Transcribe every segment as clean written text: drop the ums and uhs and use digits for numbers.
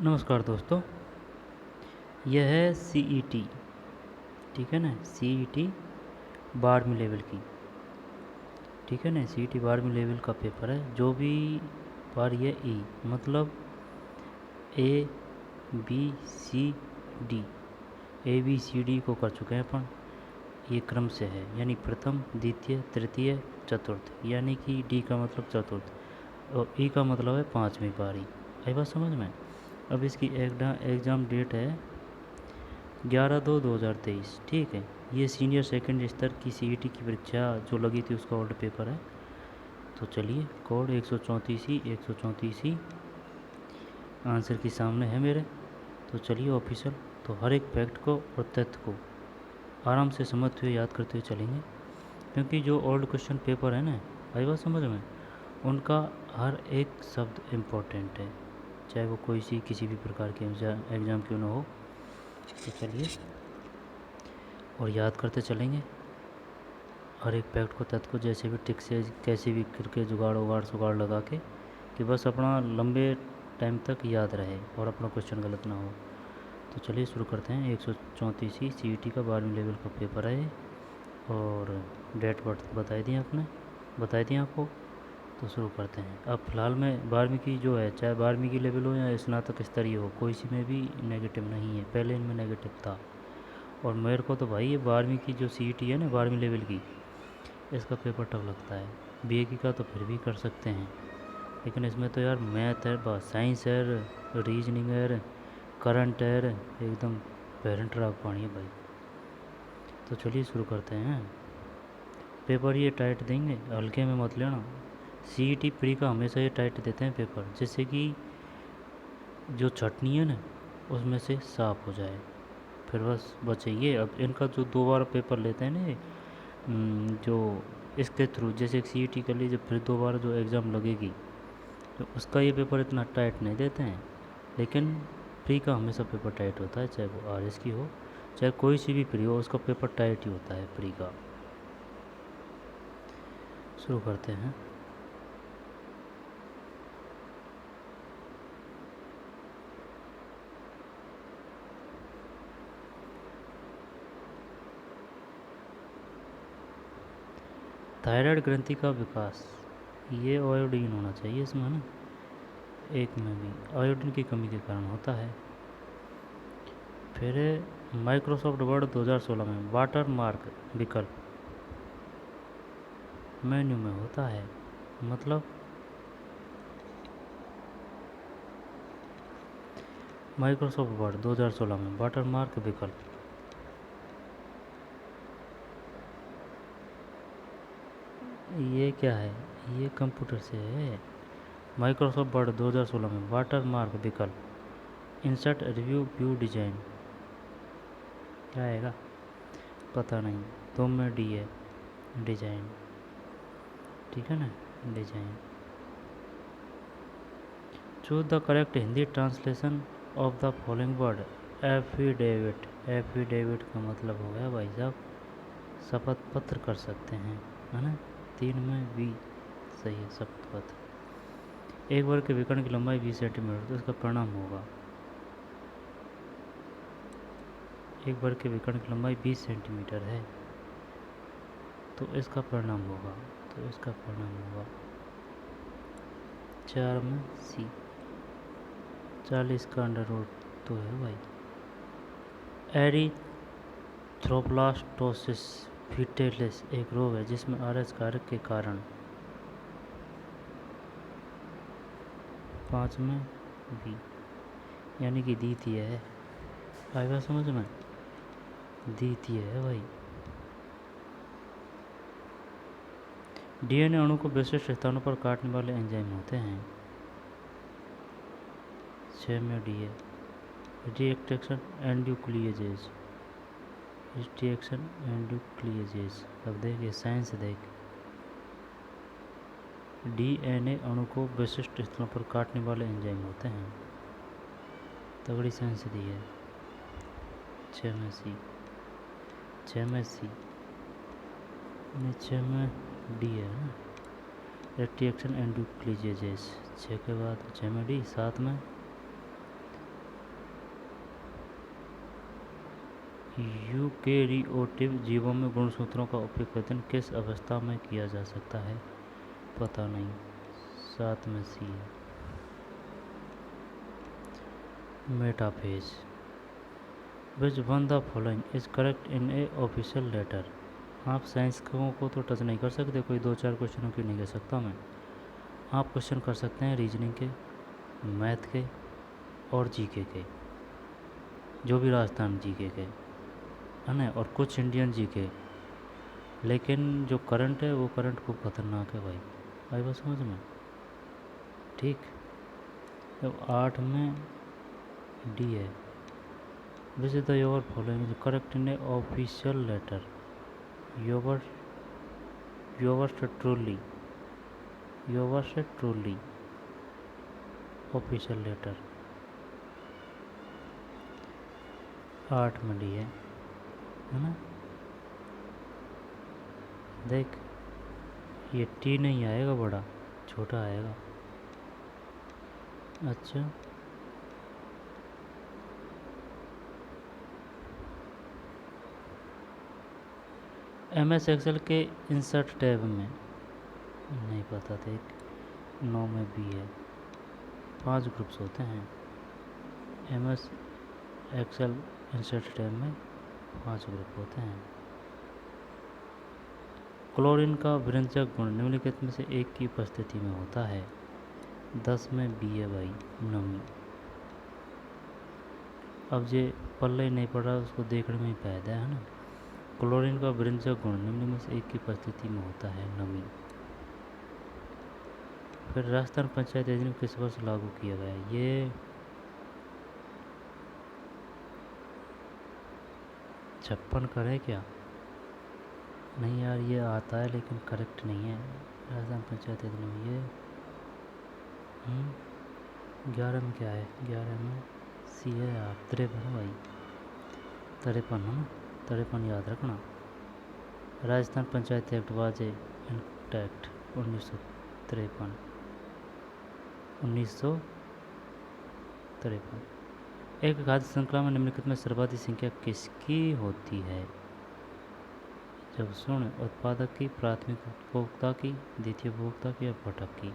नमस्कार दोस्तों, यह है सीईटी। ठीक है ना, सीईटी 12वीं लेवल की। ठीक है ना, सीईटी 12वीं लेवल का पेपर है। जो भी बार ये ई मतलब A B C D, A B C D को कर चुके हैं अपन। ये क्रम से है, यानी प्रथम द्वितीय तृतीय चतुर्थ, यानी कि डी का मतलब चतुर्थ और ई का मतलब है 5वीं पारी। आई बात समझ में। अब इसकी एग्ज़ाम डेट है 11/2/2023। ठीक है, ये सीनियर सेकेंड स्तर की सीईटी की परीक्षा जो लगी थी उसका ओल्ड पेपर है। तो चलिए, कोड 134 आंसर की सामने है मेरे। तो चलिए ऑफिशियल, तो हर एक फैक्ट को और तथ्य को आराम से समझते हुए याद करते हुए चलेंगे, क्योंकि जो ओल्ड क्वेश्चन पेपर है ना, आई बात समझ में, उनका हर एक शब्द इम्पोर्टेंट है, चाहे वो कोई सी किसी भी प्रकार के एग्ज़ाम क्यों ना हो। तो चलिए और याद करते चलेंगे हर एक फैक्ट को तथ्य को, जैसे भी ट्रिक से कैसे भी करके जुगाड़ लगा के, कि बस अपना लंबे टाइम तक याद रहे और अपना क्वेश्चन गलत ना हो। तो चलिए शुरू करते हैं। 134 सीईटी का 12वीं लेवल का पेपर है और डेट बर्थ बताई दी आपको। तो शुरू करते हैं। अब फ़िलहाल में 12वीं की जो है, चाहे 12वीं की लेवल हो या स्नातक स्तरीय हो, कोई सी में भी नेगेटिव नहीं है। पहले इनमें नेगेटिव था। और मेरे को तो भाई ये 12वीं की जो सीईटी है ना, 12वीं लेवल की, इसका पेपर टफ लगता है। बीए की का तो फिर भी कर सकते हैं, लेकिन इसमें तो यार मैथ है, बस साइंस है, रीजनिंग है, करंट है, एकदम पेरेंट राग पानी है भाई। तो चलिए शुरू करते हैं। पेपर ये टाइट देंगे, हल्के में मत लेना। सीईटी प्री का हमेशा ये टाइट देते हैं पेपर, जिससे कि जो चटनी है ना उसमें से साफ़ हो जाए, फिर बस बचे ये। अब इनका जो 2 बार पेपर लेते हैं ना, जो इसके थ्रू, जैसे एक सीईटी कर लीजिए, फिर 2 बार जो एग्ज़ाम लगेगी, तो उसका ये पेपर इतना टाइट नहीं देते हैं। लेकिन प्री का हमेशा पेपर टाइट होता है, चाहे वो आरएस की हो, चाहे कोई सी भी प्री हो, उसका पेपर टाइट ही होता है प्री का। शुरू करते हैं। थायराइड ग्रंथि का विकास, ये आयोडीन होना चाहिए इसमें, है ना। एक में भी आयोडीन की कमी के कारण होता है। फिर माइक्रोसॉफ्ट वर्ड 2016 में वाटर मार्क विकल्प मेन्यू में होता है। मतलब माइक्रोसॉफ्ट वर्ड 2016 में वाटर मार्क विकल्प, ये क्या है, ये कंप्यूटर से है। माइक्रोसॉफ्ट वर्ड 2016 में वाटर मार्क विकल्प इंसर्ट रिव्यू व्यू डिजाइन, क्या आएगा पता नहीं। तो में डी है, डिजाइन। ठीक है ना, design. Choose the correct Hindi translation of the following word. Affidavit, affidavit का मतलब हो गया भाई साहब शपथ पत्र कर सकते हैं, है ना। 3 में बी सही है, शपथ पत्र। एक वर्ग के विकर्ण की लंबाई 20 सेंटीमीटर, तो इसका परिणाम होगा, एक वर्ग के विकर्ण की लंबाई 20 सेंटीमीटर है, तो इसका परिणाम होगा, 4 में सी। 40 का अंडर रूट तो है भाई। एरिथ्रोब्लास्टोसिस फीटेलिस एक रोग है जिसमें आरएच कारक के कारण 5 में बी, यानी कि द्वितीय है। आएगा समझ में, द्वितीय है भाई। डीएनए अणु को विशिष्ट स्थानों पर काटने वाले एंजाइम होते हैं। 6 में डी है, रिएक्टेशन एंड्यूक्लियजेज, रिएक्शन एंड्यूक्लियजेज। अब देखिए साइंस देख, डीएनए अणु को विशिष्ट स्थलों पर काटने वाले एंजाइम होते हैं। तगड़ी साइंस दी है। 6 में सी, 6 में सी, 6 में डी है ना, रिएक्शन एंड्यूक्लियजेज। 6 के बाद 6 में डी, 7 में यूकेरियोटिक जीवों में गुणसूत्रों का उपयोग किस अवस्था में किया जा सकता है? पता नहीं। 7 में सी है। Metaphase. Which one the following is correct in a official letter? आप साइंस को तो टच नहीं कर सकते, कोई 2-4 क्वेश्चनों की नहीं कह सकता मैं। आप क्वेश्चन कर सकते हैं रीजनिंग के, मैथ के और जीके के, जो भी राजस्थान जीके के है ना, और कुछ इंडियन जीके। लेकिन जो करंट है वो करंट खूब खतरनाक है भाई, आई बात समझ में? ठीक। तो 8 में डी है। Which is the your following is correct in a official letter? Your your truly official letter. 8 में डी है ना। देख, ये टी नहीं आएगा, बड़ा छोटा आएगा। अच्छा, MS एक्सेल के इंसर्ट टैब में नहीं पता। देख, 9 में बी है। 5 ग्रुप्स होते हैं MS एक्सेल इंसर्ट टैब में, 5 ग्रुप होते हैं। क्लोरीन का विरंजक गुण निम्नलिखित में से एक की उपस्थिति में होता है। 10 में बी है भाई, नमी। अब ये पल्ले नहीं पड़ रहा, उसको देखने में ही फायदा है ना। क्लोरीन का विरंजक गुण निम्न में से एक की उपस्थिति में होता है, नमी। फिर राजस्थान पंचायत अधिनियम किस वर्ष लागू किया गया? ये 56 करे क्या? नहीं यार, ये आता है लेकिन करेक्ट नहीं है। राजस्थान पंचायत अधिनियम ये 11 में क्या है? 11 में सी है यार, 53 भाई, 53 है ना, 53 याद रखना। Rajasthan panchayat act was act 1953। 1953। एक खाद्य श्रृंखला में निम्नलिखित में सर्वाधिक संख्या किसकी होती है? जब सुन, उत्पादक की, प्राथमिक उपभोक्ता की, द्वितीय उपभोक्ता की या घटक की?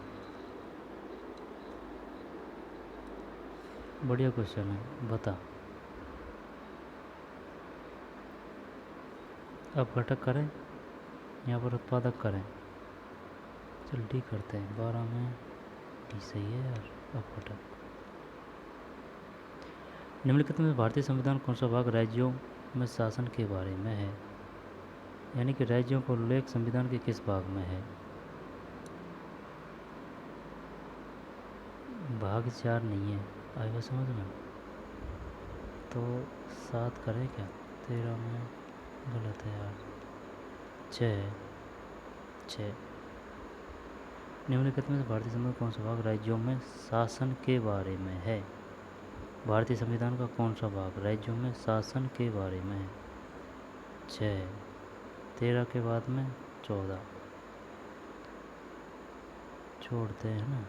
बढ़िया क्वेश्चन है, बता। अब घटक करें यहाँ पर उत्पादक करें? चल डी करते हैं। 12 में डी सही है यार। अब घटक। निम्नलिखित में भारतीय संविधान कौन सा भाग राज्यों में शासन के बारे में है? यानी कि राज्यों को उल्लेख संविधान के किस भाग में है? भाग 4 नहीं है, आएगा समझ में? तो 7 करें क्या? 13 में गलत है यार। 6 निम्नलिखित में से भारतीय संविधान कौन सा भाग राज्यों में शासन के बारे में है? भारतीय संविधान का कौन सा भाग राज्यों में शासन के बारे में है? 6। 13 के बाद में 14 छोड़ते हैं ना।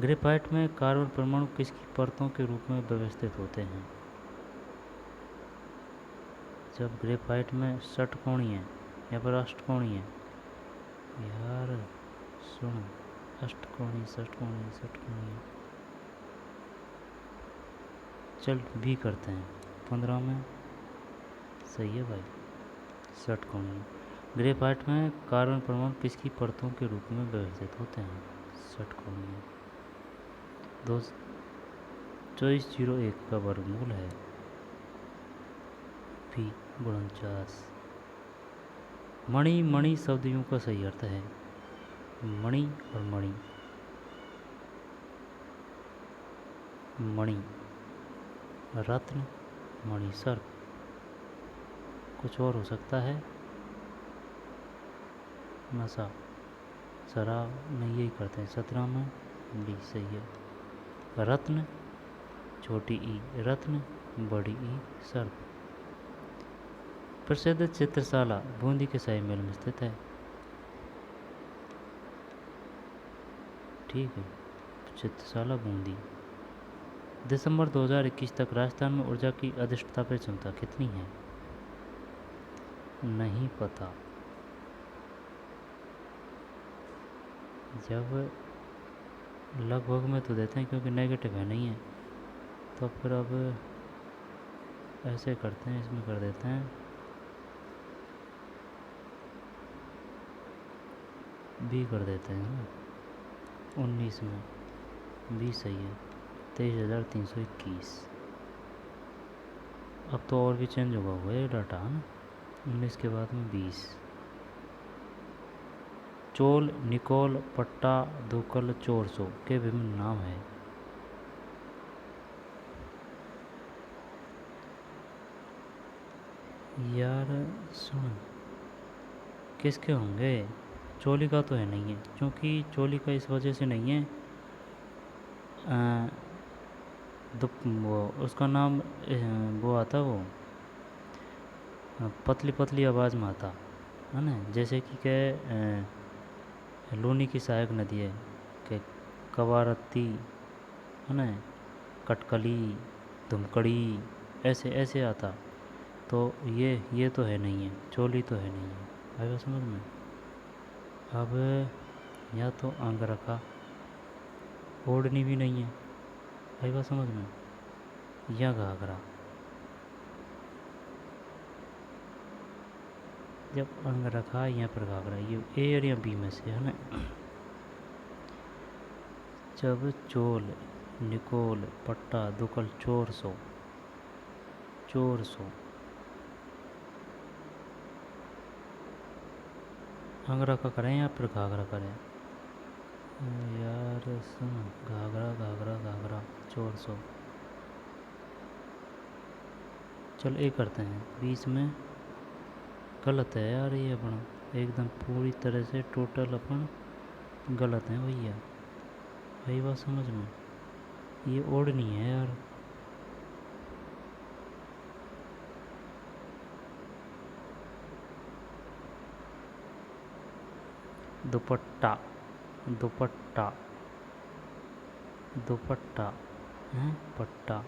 ग्रेफाइट में कार्बन परमाणु किसकी परतों के रूप में व्यवस्थित होते हैं? जब ग्रेफाइट में षटकोणीय है या फिर अष्टकोणीय है? यार सुन, अष्टकोणीय, षटकोणीय, षटकोणीय। चल भी करते हैं। 15 में सही है भाई, षटकोणीय। ग्रेफाइट में कार्बन परमाणु किसकी परतों के रूप में व्यवस्थित होते हैं? षटकोणीय। 2401 का वर्गमूल है पी गुणन 49। मणि शब्द यूं का सही अर्थ है मणि और मणि। मणि रत्न, मणि सर्प। कुछ और हो सकता है? नशा, शराब नहीं, यही करते हैं। 17 में डी सही है। रत्न छोटी ई रत्न, बड़ी ई सर्प। प्रसिद्ध चित्रशाला बूंदी के शाही महल में स्थित है। ठीक है, चित्रशाला बूंदी। दिसंबर 2021 तक राजस्थान में ऊर्जा की अधिष्ठापन क्षमता कितनी है? नहीं पता। जब लगभग में तो देते हैं क्योंकि नेगेटिव है नहीं है, तो फिर अब ऐसे करते हैं, इसमें कर देते हैं बी कर देते हैं ना, 19 में बी सही है, 23,321। अब तो और भी चेंज होगा हुआ ये डाटा है ना, 19 के बाद में 20। चोल, निकोल, पट्टा, दुकल, चोरसो के विभिन्न नाम है। यार सुन, किसके होंगे? चोली का तो है नहीं है, क्योंकि चोली का इस वजह से नहीं है, वो उसका नाम वो आता, वो पतली पतली आवाज़ में आता है ना, जैसे कि लूनी की सहायक नदी है कि कवारत्ती है ना, कटकली, धुमकड़ी, ऐसे ऐसे आता। तो ये तो है नहीं है, चोली तो है नहीं है। आएगा समझ में? अब या तो अंगरखा, ओढ़नी भी नहीं है, आएगा समझ में, या घाघरा। जब अंगरखा या फिर घाघरा, ये ए और या बी में से है ना। जब चोल, निकोल, पट्टा, दुकल, चोरसो, चोरसो, अंगरखा करें या फिर घाघरा करें? यार सुन, घाघरा घाघरा घाघरा, 400। चल ये करते हैं, 20 में गलत है यार ये अपना, एकदम पूरी तरह से टोटल अपन गलत है भैया। वही बात समझ में, ये ओढ़नी है यार। दुपट्टा, दुपट्टा, दुपट्टा है, पट्टा।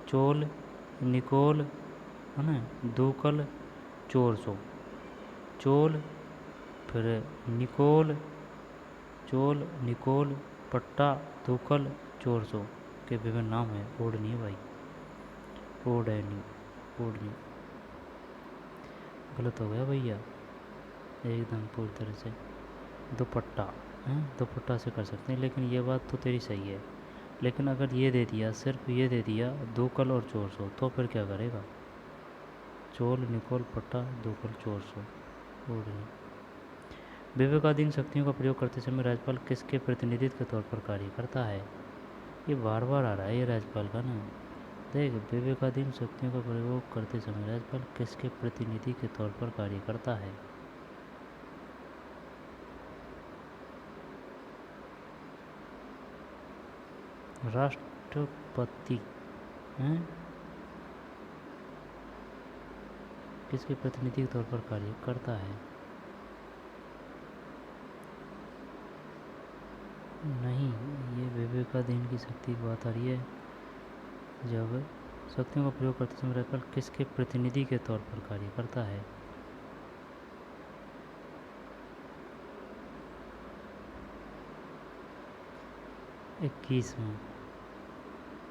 चोल, निकोल है ना, दूकल, चोरसो। चोल, फिर निकोल, चोल, निकोल, पट्टा, दूकल, चोरसो के विभिन्न नाम है। ओढ़नी है भाई, ओढ़नी, ओढ़नी। गलत हो गया भैया एकदम पूरी तरह से। दुपट्टा है, दुपट्टा से कर सकते हैं, लेकिन ये बात तो तेरी सही है। लेकिन अगर ये दे दिया, सिर्फ ये दे दिया दूकल और 400, तो फिर क्या करेगा? चोल, निकोल, पट्टा, दूकल, 400, ओढ़नी। विवेकाधीन शक्तियों का प्रयोग करते समय राज्यपाल किसके प्रतिनिधित्व के तौर पर कार्य करता है? ये बार बार आ रहा है ये राज्यपाल का ना। देख, विवेकाधीन शक्तियों का प्रयोग करते समय राज्यपाल किसके प्रतिनिधि के तौर पर कार्य करता है? राष्ट्रपति हैं, किसके प्रतिनिधि के तौर पर कार्य करता है? नहीं, ये विवेकाधीन की शक्ति की बात आ रही है। जब शक्तियों का प्रयोग करते समय राज्यपाल किसके प्रतिनिधि के तौर पर कार्य करता है?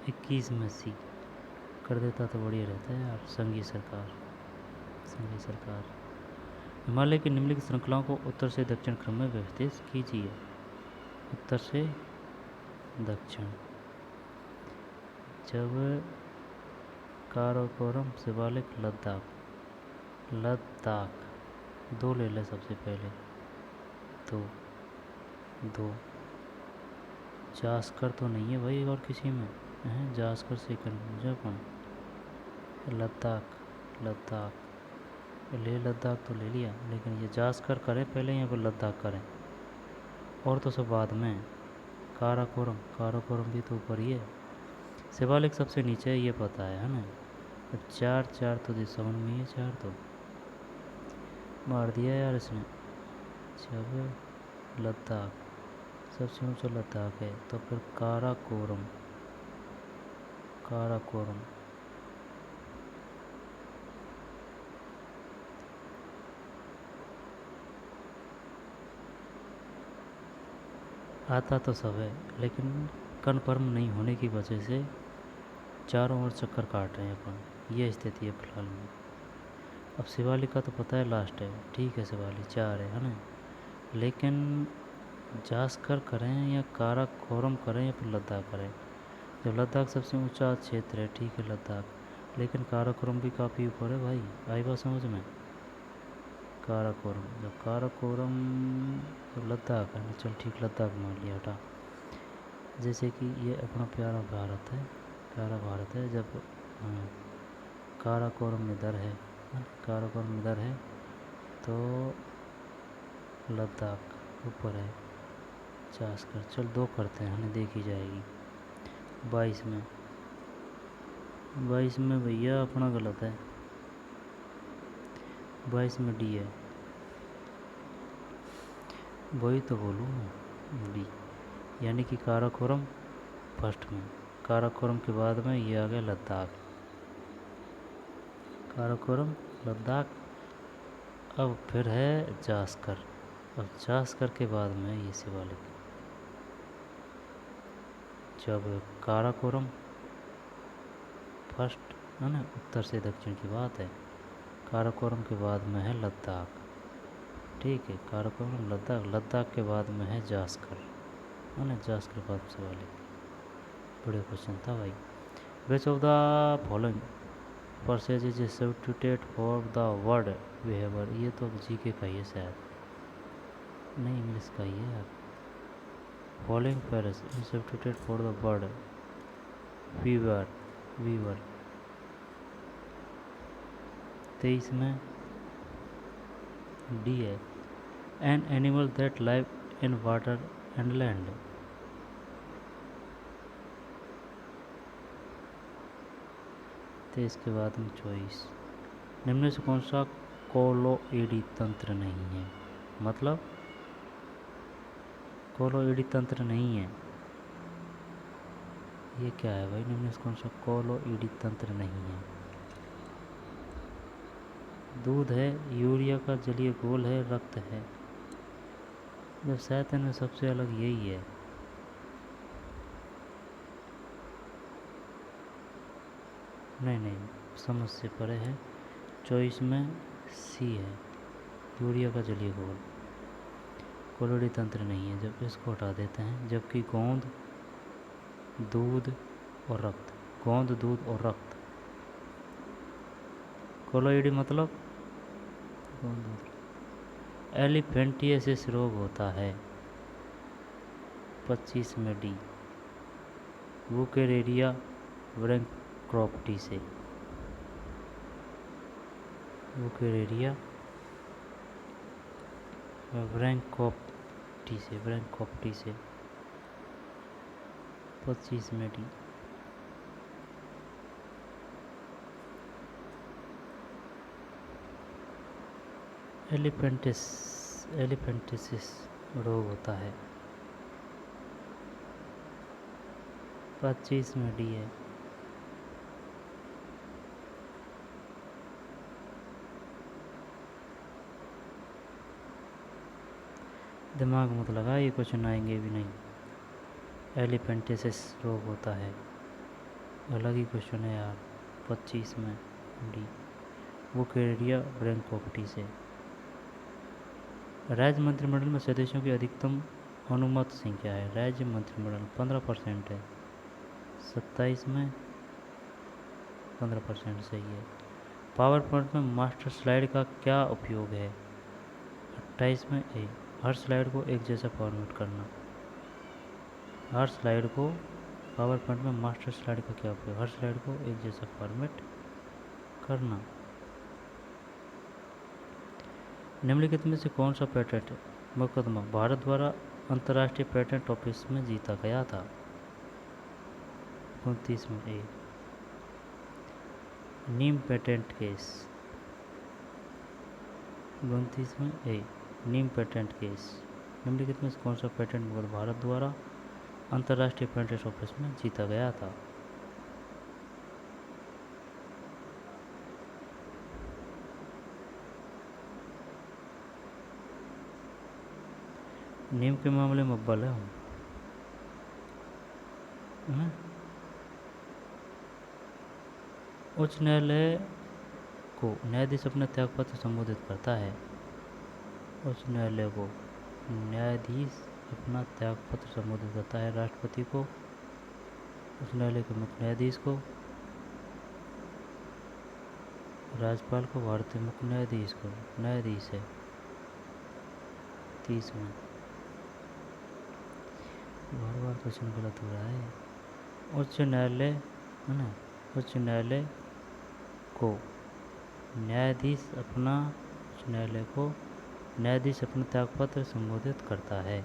इक्कीस में सी कर देता तो बढ़िया रहता है यार। संघीय सरकार, संघीय सरकार। हिमालय की निम्नलिखित श्रृंखलाओं को उत्तर से दक्षिण क्रम में व्यवस्थित कीजिए। उत्तर से दक्षिण। जब काराकोरम, शिवालिक, लद्दाख, लद्दाख 2 ले ले सबसे पहले, दो, दो। जास्कर तो नहीं है भाई और किसी में है, जास्कर सेकंड जापान। लद्दाख, लद्दाख, ले लद्दाख तो ले लिया, लेकिन ये जास्कर करें पहले या फिर लद्दाख करें? और तो सब बाद में। काराकोरम, काराकोरम भी तो ऊपर ही है। शिवालिक सबसे नीचे है, ये पता है ना। अब 4 तो दिशाओं में ही है, 4 तो मार दिया यार इसने। जब लद्दाख सबसे ऊंचा लद्दाख है, तो फिर काराकोरम काराकोरम। आता तो सब है, लेकिन कन्फर्म नहीं होने की वजह से चारों ओर चक्कर काट रहे हैं अपन। ये स्थिति है फिलहाल में। अब शिवालिक का तो पता है लास्ट है, ठीक है, शिवालिक 4 है ना। लेकिन जास्कर करें या काराकोरम करें या फिर लद्दाख करें। जो लद्दाख सबसे ऊंचा क्षेत्र है, ठीक है लद्दाख, लेकिन काराकोरम भी काफ़ी ऊपर है भाई। आई बात समझ में। काराकोरम, जब काराकोरम तो लद्दाख है ना, चल ठीक, लद्दाख मान लिया हटा। जैसे कि ये अपना प्यारा भारत है, प्यारा भारत है। जब हाँ, काराकोरम इधर है, काराकोरम इधर है, तो लद्दाख ऊपर है। 50 कर, चल 2 करते हैं, हमें देखी जाएगी। 22 में भैया अपना गलत है। 22 में डी है, वही तो बोलूँ मैं, डी। यानी कि काराकोरम फर्स्ट में, काराकोरम के बाद में ये आ गया लद्दाख। काराकोरम, लद्दाख, अब फिर है जास्कर। अब जास्कर के बाद में ये शिवालिक। जब काराकोरम फर्स्ट है ना, उत्तर से दक्षिण की बात है। काराकोरम के बाद में है लद्दाख, ठीक है, काराकोरम लद्दाख, लद्दाख के बाद में है जास्कर है ना, जास्कर के बाद शिवालिक। बड़े क्वेश्चन था भाई। Which of the following passage is substituted for the word behaviour. ये तो जीके का ही है शायद, नहीं इंग्लिश का ही है यार। Following phrase is substituted for the word weaver, weaver. 23 में डी है, an animal that live in water and land. तो इसके बाद में चॉइस, निम्न से कौन सा कोलोईडी तंत्र नहीं है। मतलब कोलोईडी तंत्र नहीं है, ये क्या है भाई। निम्न से कौन सा कोलोईडी तंत्र नहीं है। दूध है, यूरिया का जलीय घोल है, रक्त है। जब शायद इनमें सबसे अलग यही है। नहीं नहीं, समझ से परे है। चॉइस में सी है, यूरिया का जलीय घोल। कोलोईडी तंत्र नहीं है, जब इसको हटा देते हैं। जबकि गोंद, दूध और रक्त, गोंद, दूध और रक्त। कोलोईडी मतलब गोंद, दूध। एलिफेंटियासिस रोग होता है 25 में डी, वुकेरेरिया ब्रैंकोप्टी से। वुकेरेरिया ब्रैंकोप्टी से, ब्रैंकोप्टी से 25 में डी। एलिफेंटिसिस रोग होता है 25 में डी है। दिमाग मत लगा, ये क्वेश्चन आएंगे भी नहीं। एलिफेंटिसिस रोग होता है, अलग ही क्वेश्चन है यार। 25 में डी, वुकेरिया ब्रैंकोप्टी से। राज्य मंत्रिमंडल में सदस्यों की अधिकतम अनुमत संख्या है। राज्य मंत्रिमंडल 15% है। 27 में 15% सही है। पावर पॉइंट में मास्टर स्लाइड का क्या उपयोग है। 28 में ए, हर स्लाइड को एक जैसा फॉर्मेट करना। हर स्लाइड को, पावर पॉइंट में मास्टर स्लाइड का क्या उपयोग, हर स्लाइड को एक जैसा फॉर्मेट करना। निम्नलिखित में से कौन सा पेटेंट मुकदमा भारत द्वारा अंतर्राष्ट्रीय पेटेंट ऑफिस में जीता गया था। 29 में ए, नीम पेटेंट केस। 29 में ए, नीम पेटेंट केस। निम्नलिखित में से कौन सा पेटेंट मुकदमा भारत द्वारा अंतर्राष्ट्रीय पेटेंट ऑफिस में जीता गया था। नियम के मामले में अव्वल है ना। उच्च न्यायालय को न्यायाधीश अपना त्यागपत्र संबोधित करता है। उच्च न्यायालय को न्यायाधीश अपना त्यागपत्र संबोधित करता है राष्ट्रपति को, उच्च न्यायालय के मुख्य न्यायाधीश को, राज्यपाल को, भारतीय मुख्य न्यायाधीश को। न्यायाधीश है 30 में। बार बार क्वेश्चन गलत हो रहा है। उच्च न्यायालय है ना, उच्च न्यायालय को न्यायाधीश अपना उच्च न्यायालय को न्यायाधीश अपना त्यागपत्र संबोधित करता है।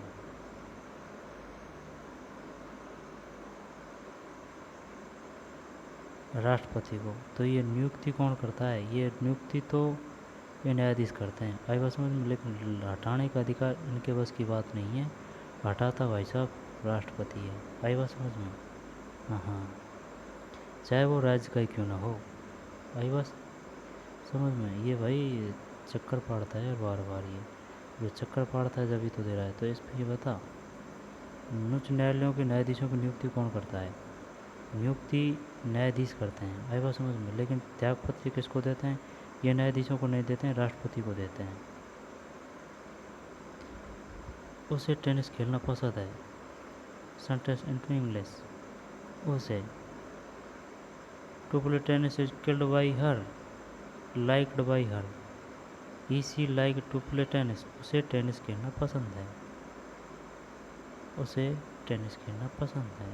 राष्ट्रपति को तो ये नियुक्ति कौन करता है? ये नियुक्ति तो ये न्यायाधीश करते हैं। आई बात समझ में? लेकिन हटाने का अधिकार इनके बस की बात नहीं है। हटाता भाई साहब राष्ट्रपति है। आई बात समझ में? हाँ, चाहे वो राज्य का ही क्यों ना हो। आई बात समझ में? ये भाई चक्कर पाड़ता है बार बार। ये चक्कर पाड़ता है जब ही तो दे रहा है। तो इस पर ये बता, उच्च न्यायालयों के न्यायाधीशों की नियुक्ति कौन करता है? नियुक्ति न्यायाधीश करते हैं। आई बात समझ में? लेकिन त्यागपत्र किसको देते हैं? ये न्यायाधीशों को नहीं देते हैं, राष्ट्रपति को देते हैं। उसे टेनिस खेलना पसंद है। Sentence in English. उसे to play tennis is killed by her, liked by her. ईसी लाइक टू प्ले टेनिस। उसे टेनिस खेलना पसंद है। उसे टेनिस खेलना पसंद है।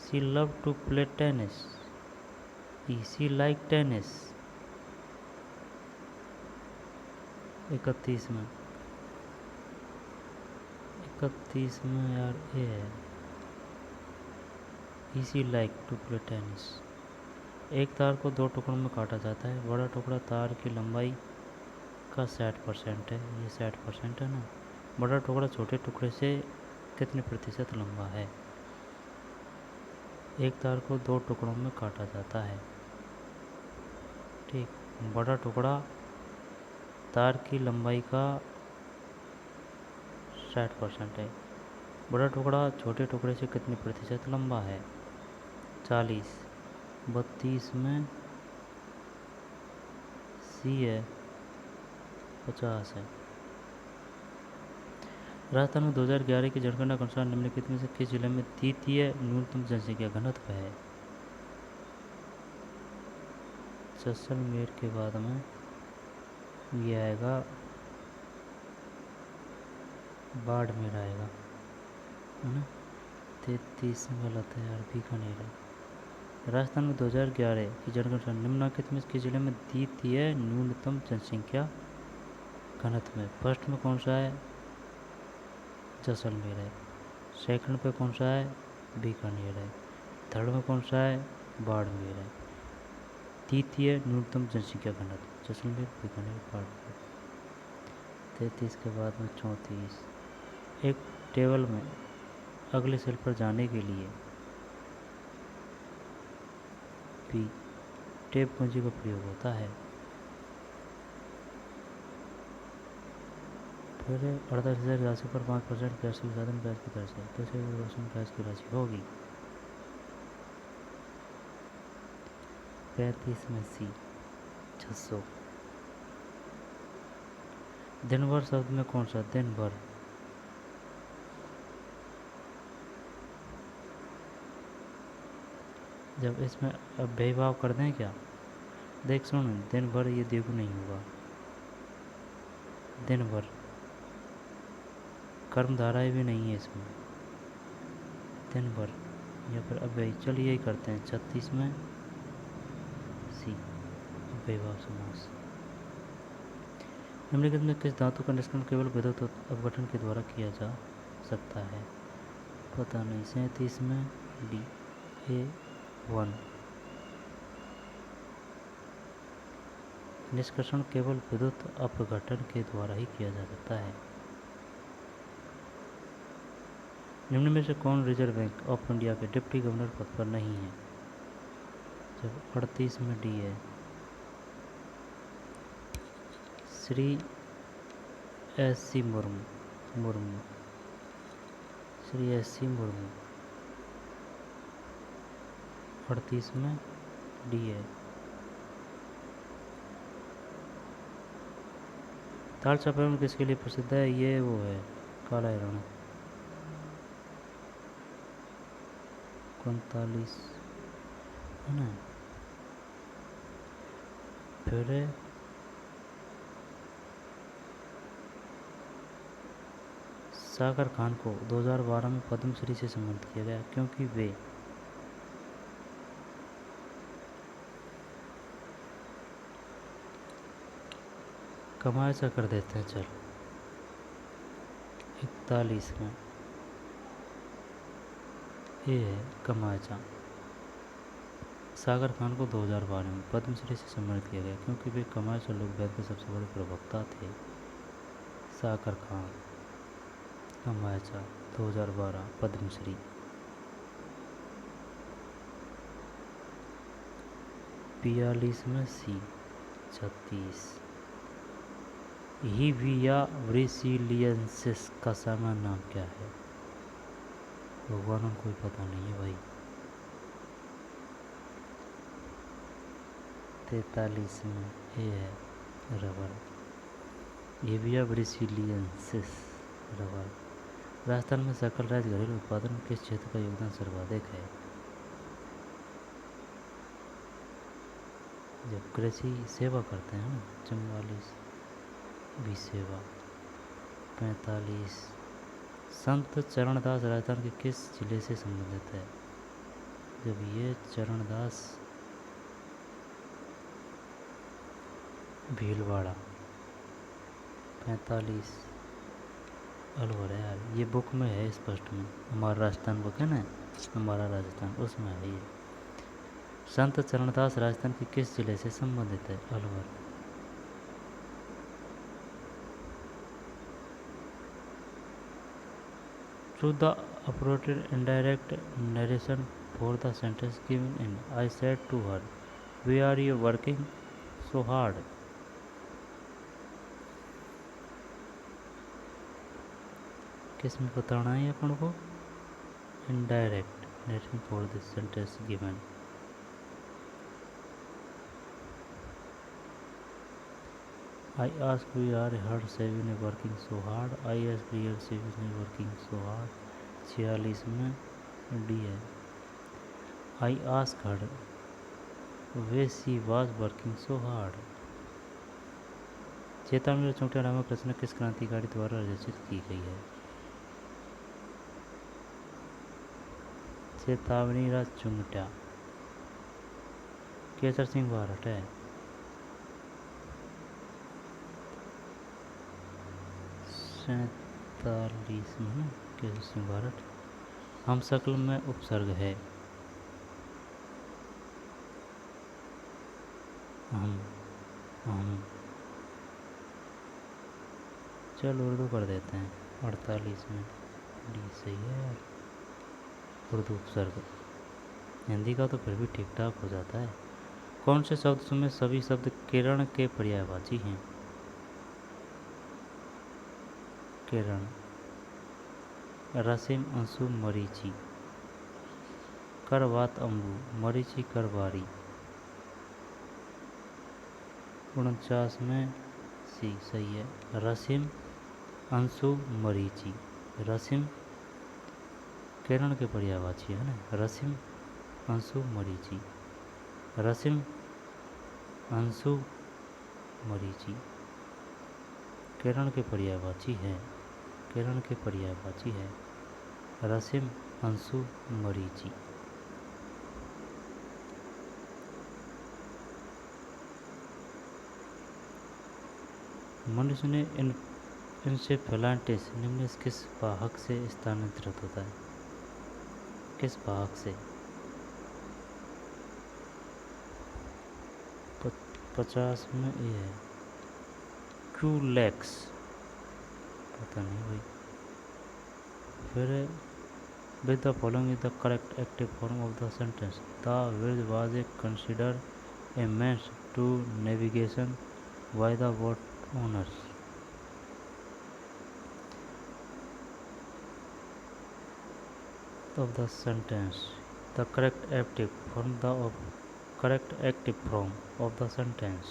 She loved to play tennis. She liked tennis. 31 में यार ये है She liked to play tennis। एक तार को 2 टुकड़ों में काटा जाता है। बड़ा टुकड़ा तार की लंबाई का 60% है। ये 60% है ना। बड़ा टुकड़ा छोटे टुकड़े से कितने प्रतिशत लंबा है? एक तार को 2 टुकड़ों में काटा जाता है। ठीक, बड़ा टुकड़ा तार की लंबाई का 60% है। बड़ा टुकड़ा छोटे टुकड़े से कितने प्रतिशत लंबा है? 40। 32 में सी है 50 है। राजस्थान में 2011 की जनगणना के अनुसार निम्नलिखित में से किस जिले में द्वितीय न्यूनतम जनसंख्या घनत्व है? जैसलमेर के बाद में ये आएगा बाड़मेर आएगा, है ना। 33 में गलत है यार, बीकानेर है। राजस्थान में 2011 की जनगणना निम्नलिखित में किस जिले में द्वितीय न्यूनतम जनसंख्या घनत्व में? फर्स्ट में कौन सा है? जैसलमेर है। सेकंड पे कौन सा है? बीकानेर है। थर्ड में कौन सा है? बाड़मेर है। द्वितीय न्यूनतम जनसंख्या घनत्व जैसलमेर, बीकानेर, बाड़मेर। 33 के बाद में 34। एक टेबल में अगले सेल पर जाने के लिए भी टेप कुंजी का प्रयोग होता है। फिर 48,000 राशि पर 5% ब्याज की साधन ब्याज की दर से 10,000 ब्याज की राशि होगी। 35 में सी 600। दिन भर शब्द में कौन सा? दिन भर। जब इसमें अव्ययभाव कर दें क्या? देख सुन, दिन भर ये देखो नहीं होगा। दिन भर कर्मधाराएं भी नहीं है इसमें। दिन भर या फिर अव्यय। चलिए यही करते हैं 36 में सी अव्ययभाव समास। निम्नलिखित में किस धातु का निष्करण केवल विद्युत अपघटन के द्वारा किया जा सकता है? पता नहीं। 37 में डी A1। निष्कर्षण केवल विद्युत अपघटन के द्वारा ही किया जा सकता है। निम्न में से कौन रिजर्व बैंक ऑफ इंडिया के डिप्टी गवर्नर पद पर नहीं है? जब 38 में डी है। Shri S C Murmu Murmu Shri S C Murmu 38 में डी है। ताल चापारण किसके लिए प्रसिद्ध है? ये वो है काला हिरण। 39 है ना। फिर सागर खान को 2012 में पद्मश्री से सम्मानित किया गया क्योंकि वे कमाई सा कर देते हैं। चल 41 में ये है कमायचा। सागर खान को 2012 में पद्मश्री से सम्मानित किया गया क्योंकि वे कमायचा लोकवेद के सबसे बड़े प्रवक्ता थे। सागर खान कमायचा 2012 पद्मश्री। बयालीस में सी 36 हिविया ब्रेसिलियंसिस का सामान्य नाम क्या है? भगवान को कोई पता नहीं है भाई। 43 में ये है रबर। हिविया ब्रेसिलियंसिस रबर। राजस्थान में सकल राज्य घरेलू उत्पादन में किस क्षेत्र का योगदान सर्वाधिक है? जब कृषि सेवा करते हैं ना। 44 भी सेवा। 45 संत चरणदास राजस्थान के किस जिले से संबंधित है? जब ये चरणदास भीलवाड़ा। 45 अलवर है यार। ये बुक में है स्पष्ट में, हमारा राजस्थान बुक है ना, हमारा राजस्थान, उसमें है ये। संत चरणदास राजस्थान के किस जिले से संबंधित है? Alwar. To the appropriate indirect narration for the sentence given in I said to her, "Why are you working so hard?" किस में बताना है अपन को? Indirect narration for the sentence given. I ask we are hard saving working so hard. I ask we are saving working so hard. 46 में D है। I ask her why she was working so hard. चेतावनी और चौंटिया नामक रचना किस क्रांतिकारी द्वारा रचित की गई है? चेतावनी राज चुंगटा केसर सिंह भारत है। 47 में केसर सिंह भारत। हम शकल में उपसर्ग है। हम चल उर्दू कर देते हैं। 48 में डी सही है यार, उर्दू उपसर्ग। हिंदी का तो फिर भी ठीक ठाक हो जाता है। कौन से शब्द में सभी शब्द किरण के पर्यायवाची हैं? किरण, रसिम, अंशु, मरीचि। करवात अम्बु, मरीचि करवारी। 49 में सी सही है। रसिम, अंशु, मरीचि। रसिम किरण के पर्यायवाची है ना। रसिम, अंशु, मरीचि। रसिम, अंशु, मरीचि किरण के पर्यायवाची है। किरण के पर्यायवाची है रसिम, अंशु, मरीचि। मनुष्य ने इनसेफेलाइटिस निम्न किस वाहक से स्थानांतरित होता है? किस वाहक से? 50 में ये है क्यूलेक्स, पता नहीं भाई। फिर with the following is the correct active form of the sentence. The wiz was a consider a means to navigation why the boat owners of the sentence. The correct active form of the sentence.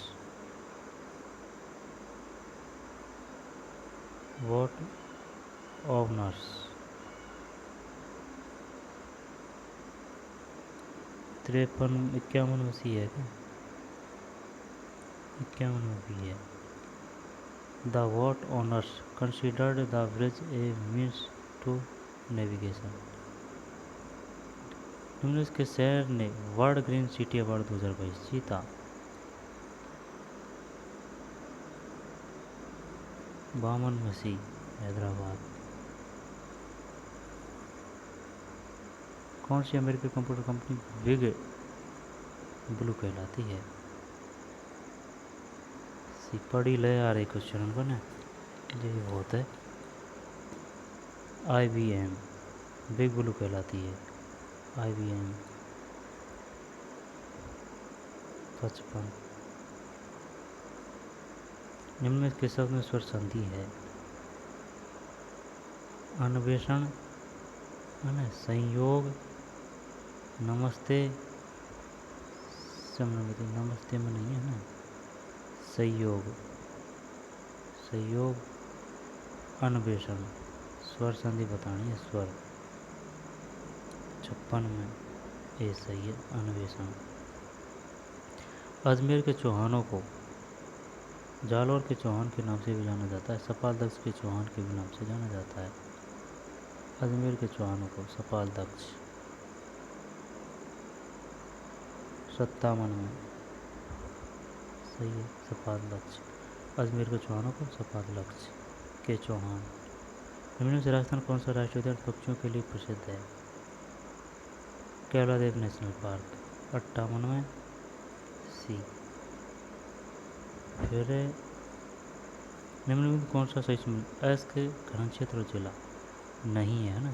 What owners? 51 में C है क्या? 51 में भी है. The what owners considered the bridge a means to navigation. निम्नलिखित के शहर ने वर्ल्ड ग्रीन सिटी अवार्ड 2022 जीता. बामन मसी, हैदराबाद. कौन सी अमेरिकी कंप्यूटर कंपनी बिग ब्लू कहलाती है? पढ़ी ले आ रही क्वेश्चन को ना, यही बहुत है. IBM बिग ब्लू कहलाती है. IBM 55. निम्न में किस शब्द में स्वर संधि है? अन्वेषण, संयोग, नमस्ते. नमस्ते में नहीं है ना. संयोग, अन्वेषण. स्वर संधि बतानी है. स्वर 56 में ए सही है. अन्वेषण. अजमेर के चौहानों को जालौर के चौहान के नाम से भी जाना जाता है. सपाल दक्ष के चौहान के भी नाम से जाना जाता है. अजमेर के चौहानों को सपाल दक्ष. 57 में सही है. सपाल दक्ष. अजमेर के चौहानों को सपाल दक्ष के चौहान. निम्न से राजस्थान कौन सा राष्ट्रीय उद्यान पक्षियों के लिए प्रसिद्ध है? Keoladeo national park. 58 में सी. फिर निम्नलिखित कौन सा सही संबंध एस के घन क्षेत्र जिला नहीं है ना.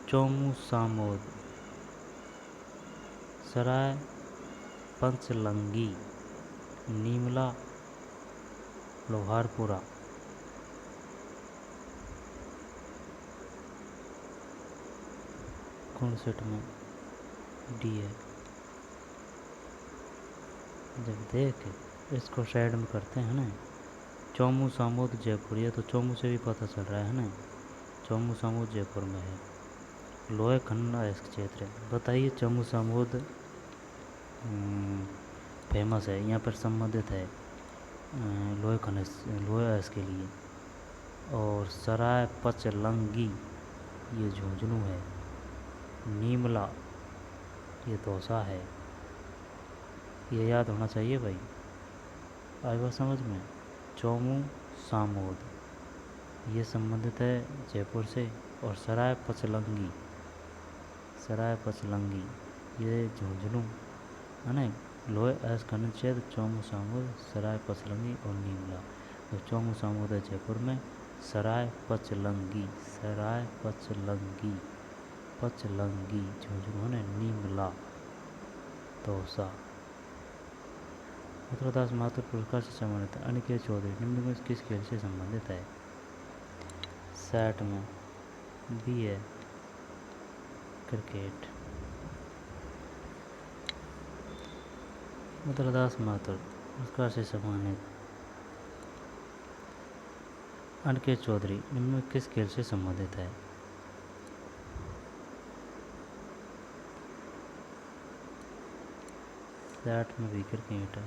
चौमू सामोद, सराय पंचलंगी, नीमला, लोहारपुरा. कौन सेट में डी है. जब देख इसको साइड में करते हैं ना. चौमू सामोद जयपुर. ये तो चौमू से भी पता चल रहा है ना. चौमू सामोद जयपुर में है. लोहे खनन अयस्क क्षेत्र है. बताइए चौमू सामोद फेमस है, यहाँ पर संबंधित है लोहे अयस्क के लिए. और सराय पचलंगी ये झुंझुनू है. नीमला ये दौसा है. ये याद होना चाहिए भाई. आई बात समझ में. चौमू सामोद ये संबंधित है जयपुर से. और सराय पचलंगी ये झुंझुनू है ना. लोहे अयस्क खनन क्षेत्र चौमू सामोद, सराय पचलंगी और नीमला. तो चौमू सामोद है जयपुर में. सराय पचलंगी झुंझुनू है. नीमला दौसा. उत्तरदास माथुर पुरस्कार से सम्मानित अनिकेत चौधरी निम्न में किस खेल से संबंधित है? 60 में बी है. क्रिकेट. उत्तरदास माथुर पुरस्कार से सम्मानित अनिकेत चौधरी निम्न में किस खेल से संबंधित है? 60 में भी क्रिकेट है.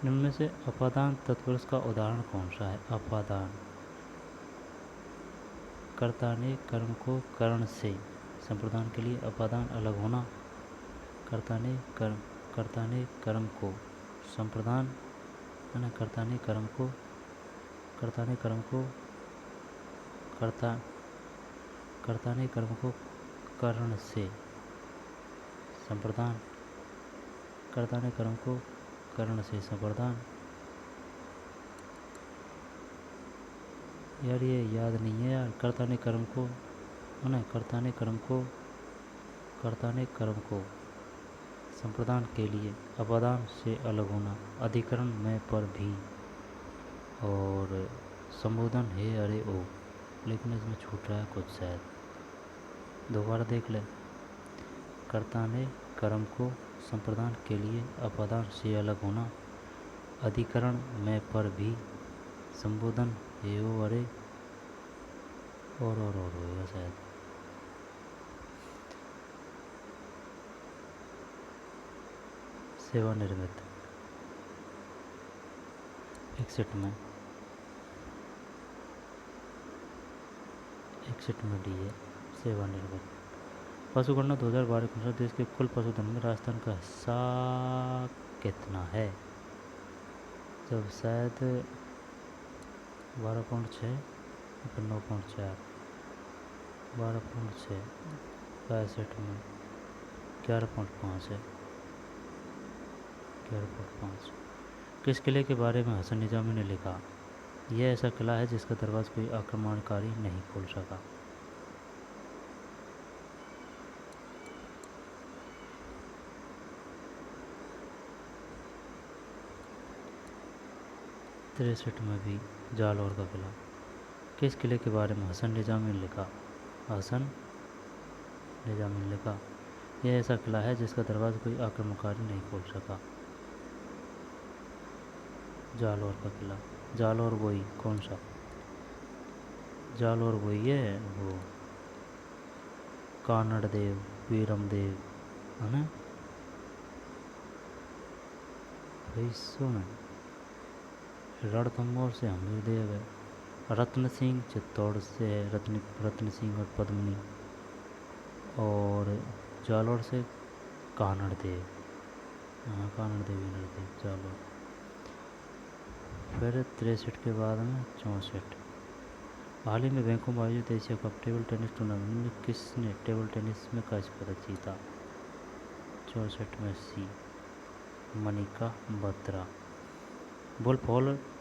निम्न में से अपादान तत्पुरुष का उदाहरण कौन सा है? अपादान. कर्ता ने कर्म को करण से. संप्रदान के लिए अपादान अलग होना. कर्ता ने कर्म को संप्रदान है ना. कर्ता ने कर्म को करण से संप्रदान. कर्ता ने कर्म को करण से संप्रदान. यार ये याद नहीं है यार. कर्ता ने कर्म को है। कर्ता ने कर्म को संप्रदान के लिए अपादान से अलग होना, अधिकरण में पर भी, और संबोधन हे अरे ओ, लेकिन इसमें छूट रहा है कुछ शायद, दोबारा देख ले। कर्ता ने कर्म को संप्रदान के लिए अपादान से अलग होना, अधिकरण में पर भी, संबोधन हे ओ अरे, और होएगा शायद। सेवानिर्मित 61 में डी है सेवानिर्मित। पशुगणना 2012 के अनुसार देश के कुल पशुधन में राजस्थान का हिस्सा कितना है? जब शायद 12.6 फिर 9.4, 12.6 65 में 11.5 है, 11.5। किस किले के बारे में हसन निजामी ने लिखा? यह ऐसा किला है जिसका दरवाज़ा कोई आक्रमणकारी नहीं खोल सका। तिरसठ में भी जालौर का किला। किस किले के बारे में हसन निजामी ने लिखा? हसन निजामी ने लिखा, यह ऐसा किला है जिसका दरवाज़ा कोई आक्रमणकारी नहीं खोल सका। जालौर का किला। जालौर वही कौन सा? जालौर वही है वो कानड़ देव, वीरम देव, है ना? सुन, रणथंभौर से हमीर देव है, रत्न सिंह चित्तौड़ से है, रत्न सिंह और पद्मनी, और जालौर से कानड़ देव, हाँ कानड़ देवी नरदेव जालौर। फिर 63 के बाद में 64। हाल ही में बैंकॉक में आयोजित Asia cup table tennis tournament में किसने टेबल टेनिस में कांस्य पदक जीता? 64 में सी मनिका बत्रा। वुल्फ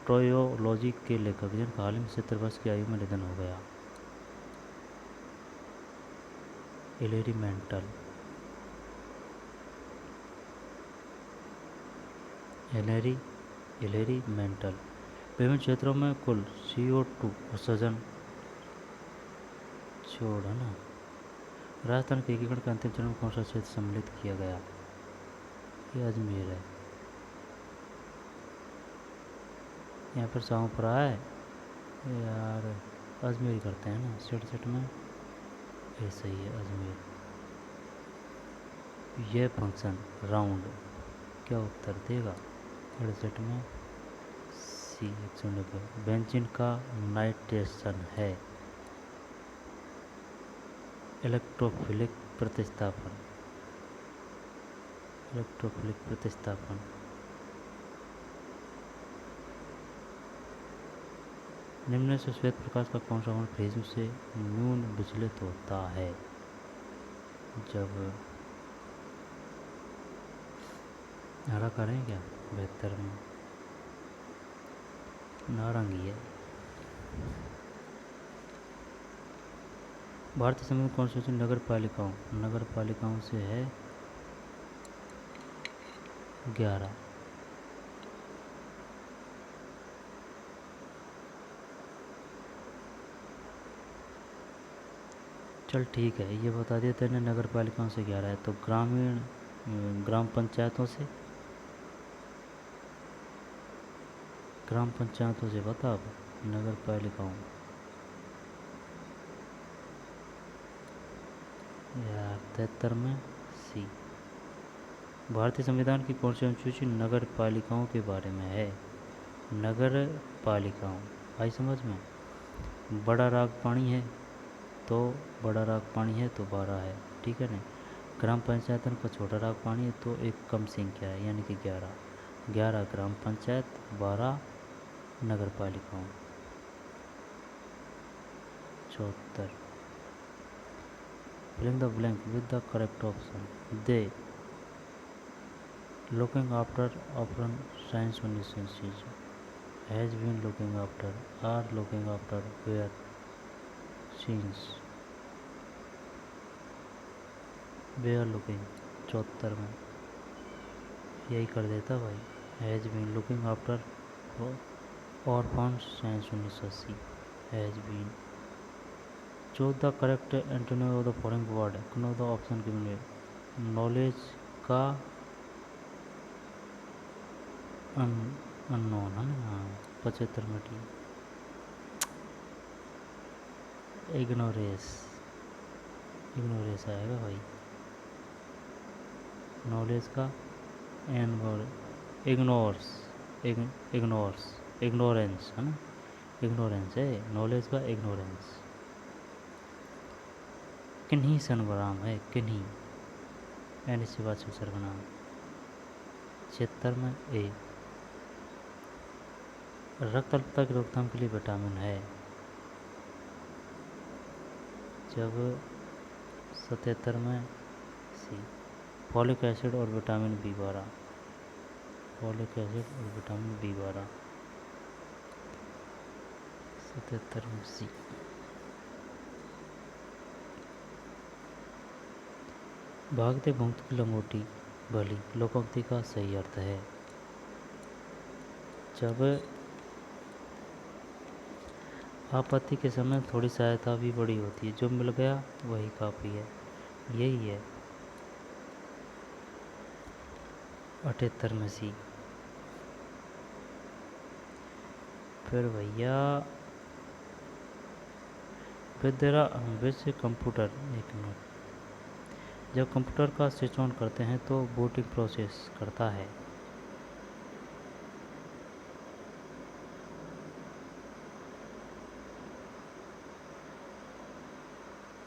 ट्रायोलॉजी के लेखक जिनका हाल ही में 70 वर्ष की आयु में निधन हो गया? Hilary Mantel. Hilary Mantel. विभिन्न क्षेत्रों में कुल CO2 उत्सर्जन छोड़, है ना? राजस्थान के एकीकरण के अंतिम चरण में कौन सा क्षेत्र सम्मिलित किया गया? ये अजमेर है। यहाँ पर शाहपुरा है यार, अजमेर करते हैं ना 67 में, ये सही है अजमेर। यह फंक्शन राउंड क्या उत्तर देगा? 68 में सी 190। बेंजीन का नाइट्रेशन है इलेक्ट्रोफिलिक प्रतिस्थापन। निम्न से श्वेत प्रकाश का कौन सा वर्ण प्रिज्म से न्यून विचलित होता है? जब हरा करें क्या? 72 में नारंगी है। भारतीय संविधान कॉन्स्टिट्यूशन नगर पालिकाओं से है 11। चल ठीक है, ये बता दिया तेने नगर पालिकाओं से 11 है, तो ग्राम पंचायतों से बता अब नगर पालिकाओं। यार 73 में सी। भारतीय संविधान की कौन सी अनुसूची नगर पालिकाओं के बारे में है? नगर पालिकाओं आई समझ में। बड़ा रागपानी है तो 12 है, ठीक है ना? ग्राम पंचायतन का छोटा रागपानी है तो एक कम संख्या है, यानी कि 11 ग्राम पंचायत, 12 नगर पालिकाओं। 74 fill the blank with the correct option. They looking after science universities, has been looking after, are looking after, where, since. Where looking 74 में यही कर देता भाई। Has been looking after orphan since 1980 has been. Choose the correct antonym of the following word, कौन of the option given है। Knowledge का unknown है ना, हाँ 75 में ठीक। इग्नोरेंस, इग्नोरेंस आएगा भाई। नॉलेज का इग्नोर्स, इग्नोर्स, इग्नोरेंस है ना, इग्नोरेंस है नॉलेज का, इग्नोरेंस। किन्हीं सर्वनाम है, किन्हीं यानी सिवाच्य सर्वनाम। 76 में ए। रक्त अल्पता की रोकथाम के लिए विटामिन है। जब 77 में सी। फॉलिक एसिड और विटामिन B12, फॉलिक एसिड और विटामिन B12 77 में सी। भागते भूत की लंगोटी भली लोकोक्ति का सही अर्थ है। जब आपत्ति के समय थोड़ी सहायता भी बड़ी होती है, जो मिल गया वही काफ़ी है, यही है। 78 में सी। फिर भैया विश्व कंप्यूटर, एक मिनट। जब कंप्यूटर का स्विच ऑन करते हैं तो बूटिंग प्रोसेस करता है।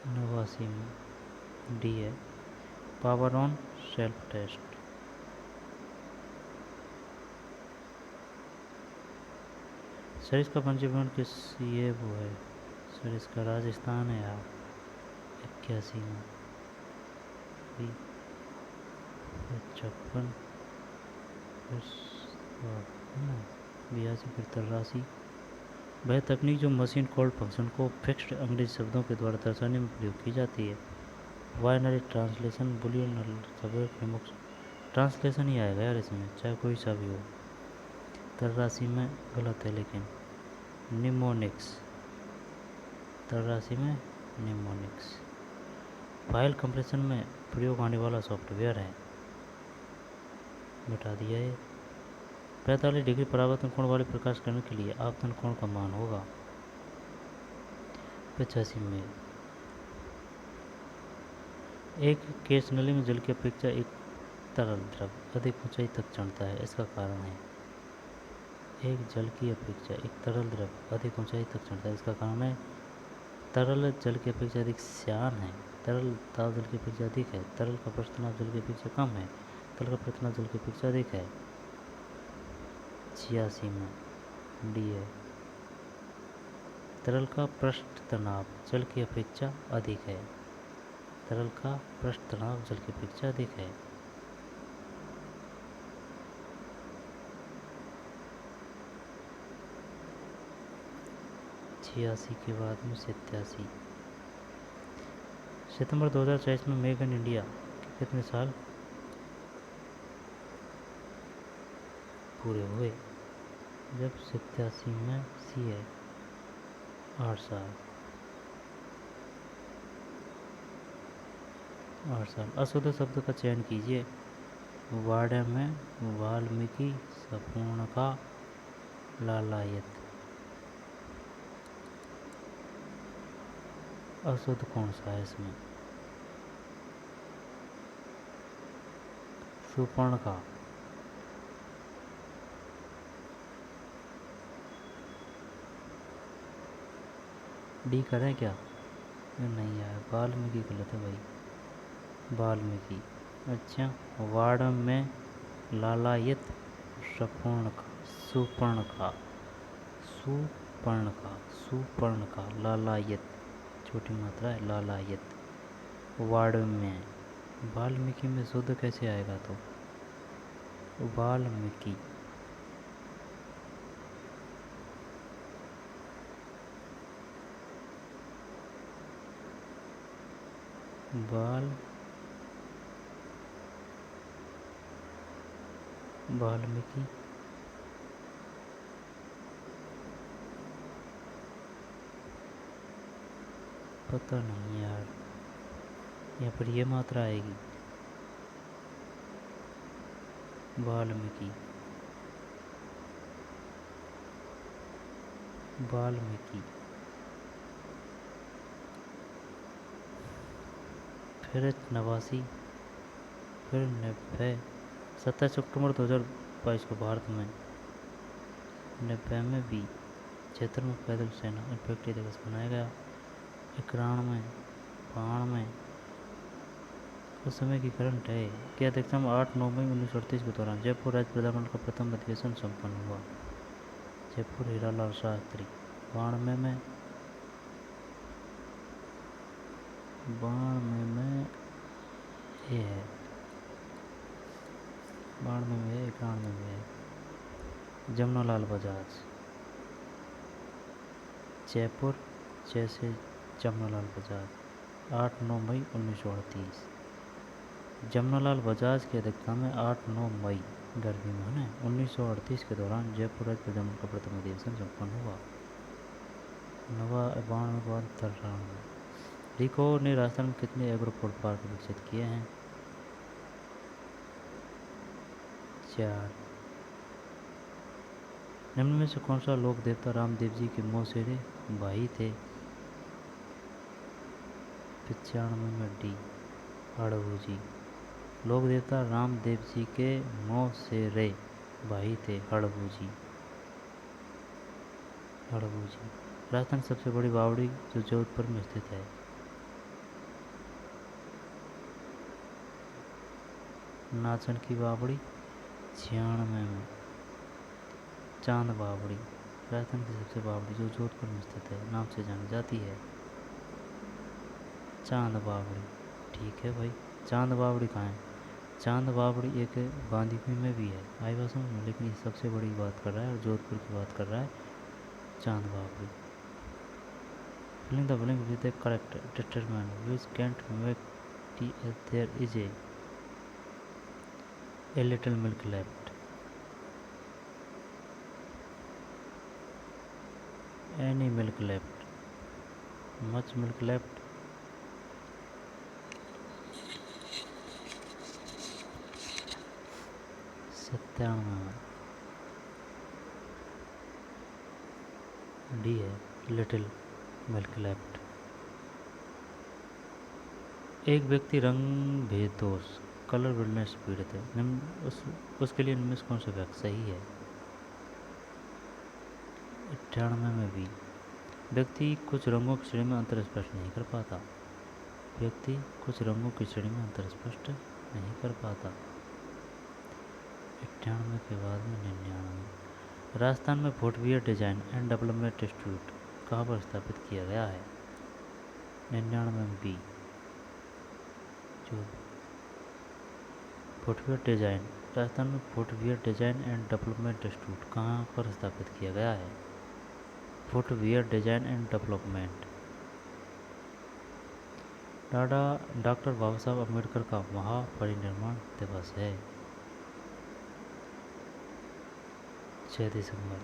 नवासी में डी है, power on self test. Sir इसका पंजीकरण किस ये वो है, सर इसका राजस्थान है यार। 81 में 56 82 फिर 83। वह तकनीक जो मशीन कॉल्ड फंक्शन को फिक्स्ड अंग्रेजी शब्दों के द्वारा दर्शाने में प्रयोग की जाती है। बाइनरी ट्रांसलेशन, बुलियन प्रमुख ट्रांसलेशन ही आएगा यार इसमें, चाहे कोई सा भी हो। 83 में गलत है लेकिन निमोनिक्स, 83 में निमोनिक्स फाइल कंप्रेशन में प्रयोग आने वाला सॉफ्टवेयर है, मिटा दिया है। 45 डिग्री परावर्तन कोण वाले प्रकाश किरण के लिए आपतन कोण का मान होगा। 85 में एक केस नली में जल की अपेक्षा एक तरल द्रव अधिक ऊंचाई तक चढ़ता है, इसका कारण है। एक जल की अपेक्षा एक तरल द्रव अधिक ऊंचाई तक चढ़ता है, इसका कारण है तरल जल की अपेक्षा अधिक श्यान है, तरल दाब जल की अपेक्षा अधिक है, तरल का पृष्ठ तनाव जल की अपेक्षा कम है, तरल का पृष्ठ तनाव जल की अपेक्षा अधिक है। 86 में डी है, तरल का पृष्ठ तनाव जल की अपेक्षा अधिक है, तरल का पृष्ठ तनाव जल की अपेक्षा अधिक है। छियासी के बाद में 87। सितंबर 2024 में मेक इन इंडिया के कितने साल पूरे हुए। जब 87 में सी है 8 साल, 8 साल। अशुद्ध शब्द का चयन कीजिए। वाड्य में वाल्मीकि सपूर्ण का लालायत। अशुद्ध कौन सा है इसमें, सुपर्ण का। डी करें क्या, नहीं आया, वाल्मीकि गलत है भाई, वाल्मीकि। अच्छा, वाड़ में लालायत सपूर्ण का, सुपर्ण का, सुपर्ण का, सुपर्ण का लालायत छोटी मात्रा है, लालायत। वाड़ में वाल्मीकि में शुद्ध कैसे आएगा, तो वाल्मीकि। वाल्मीकि, पता नहीं यार, यहाँ पर ये मात्रा आएगी। वाल्मीकि, वाल्मीकि, फिर 89, फिर 90, 27 अक्टूबर 2022 को भारत में 90 में भी 76 में पैदल सेना इन्फेंट्री दिवस मनाया गया। 91, 92 उस समय की करंट है कि अध्यक्षता में 8-9 मई 1938 के दौरान जयपुर राज्य विधानमंडल का प्रथम अधिवेशन संपन्न हुआ। जयपुर हीरालाल शास्त्री। 92 में 92 में ये है, 92 में है, 91 में है जमनालाल बजाज। जयपुर जैसे जमनालाल बजाज 8-9 मई 1938। जमनालाल बजाज की अध्यक्षता में 8-9 मई गर्मी महीने 1938 के दौरान जयपुर राज्य विधानमंडल का प्रथम अधिवेशन संपन्न हुआ। 92 के बाद 93। रिको ने राजस्थान में कितने एग्रो फूड पार्क विकसित किए हैं? 4। निम्न में से कौन सा लोक देवता रामदेव जी के मौसेरे भाई थे? 95 में डी हड़बू जी। लोक देवता रामदेव जी के मौसेरे भाई थे हड़बू जी। हड़बू जी। राजस्थान की सबसे बड़ी बावड़ी जो जोधपुर में स्थित है? नाचन की बावड़ी। 96 में चांद बावड़ी। राजस्थान की सबसे बावड़ी जो जोधपुर में स्थित है, नाम से जानी जाती है चांद बावड़ी। ठीक है भाई, चांद बावड़ी कहाँ है? चांद बावड़ी एक बांदीकुई में भी है, आई बात समझ में, लेकिन इस सबसे बड़ी बात कर रहा है और जोधपुर की बात कर रहा है चांद बावड़ी। Filling the blank with the correct determinant which can't make there is a little milk left. Any milk left, much milk left. 97 D है लिटिल मिल्क लेफ्ट। एक व्यक्ति रंग भेद दोष कलर ब्लाइंडनेस से पीड़ित है, उसके लिए इनमें से कौन सा वाक्य सही है? 98 में भी व्यक्ति कुछ रंगों की श्रेणी में अंतर स्पष्ट नहीं कर पाता। व्यक्ति कुछ रंगों की श्रेणी में अंतर स्पष्ट नहीं कर पाता। 98 के बाद में 99। राजस्थान में footwear design and development institute कहाँ पर स्थापित किया गया है? 99 में बी जो फुटवियर डिजाइन, राजस्थान में footwear design and development institute कहाँ पर स्थापित किया गया है? Footwear design and development. Doctor Baba Saheb Ambedkar का महापरिनिर्वाण दिवस है 6 दिसंबर।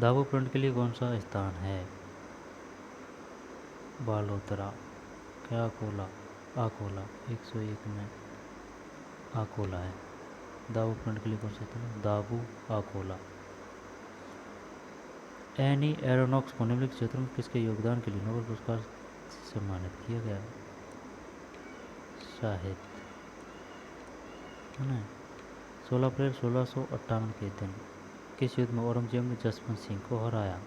दाबू प्रिंट के लिए कौन सा स्थान है? बालोतरा। क्या अकोला? आकोला। 101 में आकोला है। दाबू प्रिंट के लिए कौन सा स्थान है? दाबू आकोला। एनी एरोनॉक्स को निम्नलिखित क्षेत्रों में किसके योगदान के लिए नोबेल पुरस्कार से सम्मानित किया गया? साहित्य है ना। 16 अप्रैल 1658 के दिन किस युद्ध में औरंगजेब ने जसवंत सिंह को हराया?